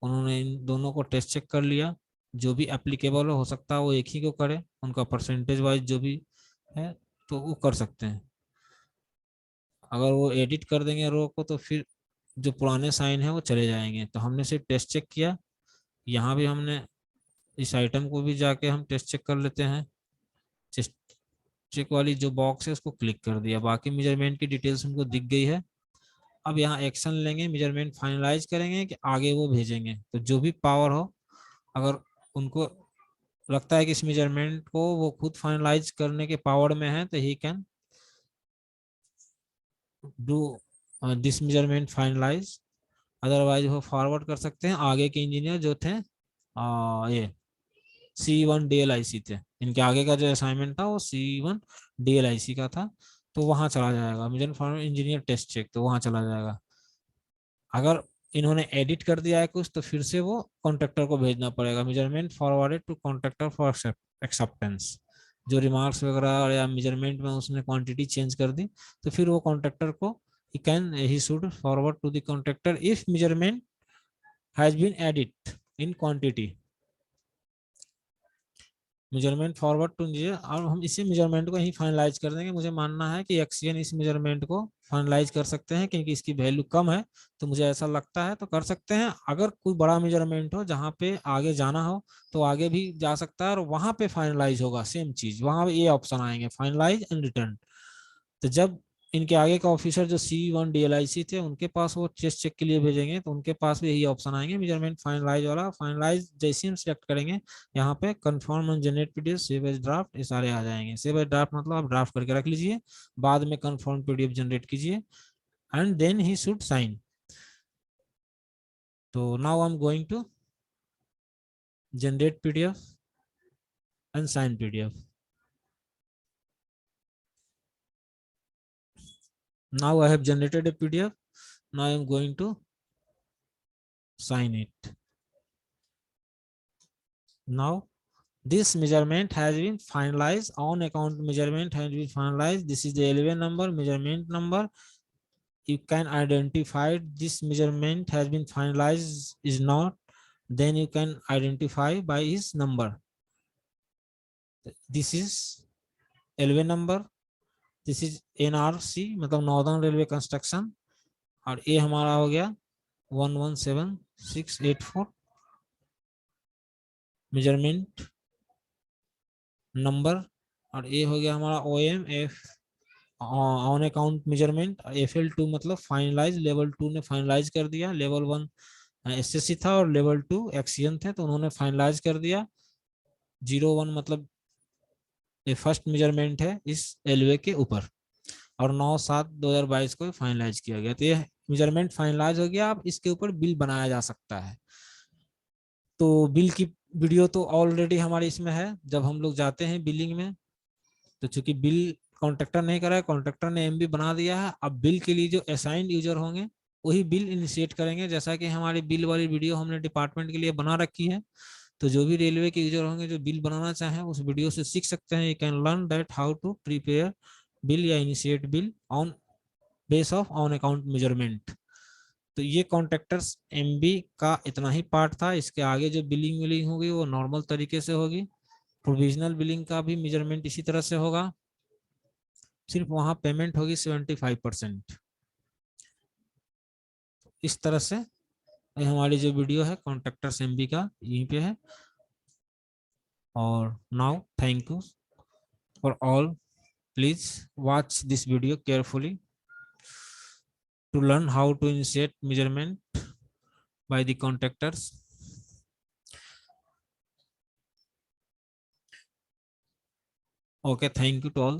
उन्होंने इन दोनों को टेस्ट चेक कर लिया। जो भी एप्लीकेबल हो सकता है वो एक ही को करे, उनका परसेंटेज वाइज जो भी है तो वो कर सकते हैं। अगर वो एडिट कर देंगे रो को तो फिर जो पुराने साइन है वो चले जाएंगे। तो हमने सिर्फ टेस्ट चेक किया। यहाँ भी हमने इस आइटम को भी जाके हम टेस्ट चेक कर लेते हैं। टेस्ट चेक वाली जो बॉक्स है उसको क्लिक कर दिया, बाकी मेजरमेंट की डिटेल्स हमको दिख गई है। अब यहाँ एक्शन लेंगे, मेजरमेंट फाइनलाइज करेंगे कि आगे वो भेजेंगे। तो जो भी पावर हो, अगर उनको लगता है कि इस मेजरमेंट को वो खुद फाइनलाइज करने के पावर में है तो he can do this measurement finalize. Otherwise वो फॉरवर्ड कर सकते हैं आगे के इंजीनियर जो थे, ये C1 DLIC थे। इनके आगे का जो असाइनमेंट था वो C1 DLIC का था, तो वहां चला जाएगा measurement for engineer test check, तो वहां चला जाएगा। अगर इन्होंने एडिट कर दिया है कुछ तो फिर से वो कॉन्ट्रैक्टर को भेजना पड़ेगा, measurement forwarded to contractor for acceptance. जो रिमार्क्स वगैरह या मेजरमेंट में उसने क्वांटिटी चेंज कर दी तो फिर वो कॉन्ट्रैक्टर को he should forward to the contractor if measurement has been edit in quantity, measurement forward to दीजिए और हम इसी मेजरमेंट को यहीं फाइनलाइज कर देंगे। मुझे मानना है कि एक्सियन इस मेजरमेंट को फाइनलाइज कर सकते हैं क्योंकि इसकी वैल्यू कम है, तो मुझे ऐसा लगता है तो कर सकते हैं। अगर कोई बड़ा मेजरमेंट हो जहाँ पे आगे जाना हो तो आगे भी जा सकता है और वहां पे फाइनलाइज होगा सेम चीज, वहां पे ये ऑप्शन आएंगे फाइनलाइज एंड रिटर्न। तो जब इनके आगे का ऑफिसर जो C1 DLIC थे उनके पास वो चेस्ट चेक के लिए भेजेंगे तो उनके पास भी यही ऑप्शन आएंगे मेजरमेंट फाइनलाइज वाला। फाइनलाइज जैसे हम सिलेक्ट करेंगे यहाँ पे confirm and generate PDF, save as draft, ये सारे आ जाएंगे। सेव एज ड्राफ्ट मतलब आप ड्राफ्ट करके रख लीजिए, बाद में कंफर्म पीडीएफ जनरेट कीजिए and then he should sign. तो now I am going to generate PDF and sign PDF. Now I have generated a PDF. Now I am going to sign it. Now this measurement has been finalized. On account measurement has been finalized. This is the LV number, measurement number. You can identify this measurement has been finalized is not. Then you can identify by his number. This is LV number. This is NRC मतलब northern railway construction और ये हमारा हो गया 117684 measurement number और ये हो गया हमारा OMF on account measurement. FL2 मतलब फाइनलाइज, लेवल 2 ने फाइनलाइज कर दिया, लेवल 1 SSC था और लेवल 2 एक्सियन थे तो उन्होंने फाइनलाइज कर दिया। 01 मतलब ये फर्स्ट मेजरमेंट है इस एलवे के ऊपर और 9/7/2022 को फाइनलाइज किया गया। तो ये मेजरमेंट फाइनलाइज हो गया। अब इसके ऊपर बिल बनाया जा सकता है। तो बिल की वीडियो तो ऑलरेडी हमारे इसमें है। जब हम लोग जाते हैं बिलिंग में तो चूंकि बिल कॉन्ट्रैक्टर नहीं करा है, कॉन्ट्रैक्टर ने एमबी बना दिया है। अब बिल के लिए जो असाइंड यूजर होंगे वही बिल इनिशिएट करेंगे। जैसा कि हमारी बिल वाली वीडियो हमने डिपार्टमेंट के लिए बना रखी है, तो जो भी रेलवे के यूजर होंगे जो बिल बनाना चाहें उस वीडियो से सीख सकते हैं। You can learn that how to prepare bill या initiate bill on base of on account measurement. तो ये कॉन्ट्रैक्टर्स एमबी का इतना ही पार्ट था। इसके आगे जो बिलिंग विलिंग होगी वो नॉर्मल तरीके से होगी। प्रोविजनल बिलिंग का भी मेजरमेंट इसी तरह से होगा, सिर्फ वहां पेमेंट होगी 75%। इस तरह से हमारी जो वीडियो है कॉन्ट्रैक्टर्स एमबी का यहीं पे है। और now thank you for all, please watch this video carefully to learn how to initiate measurement by the contractors. Okay, thank you to all.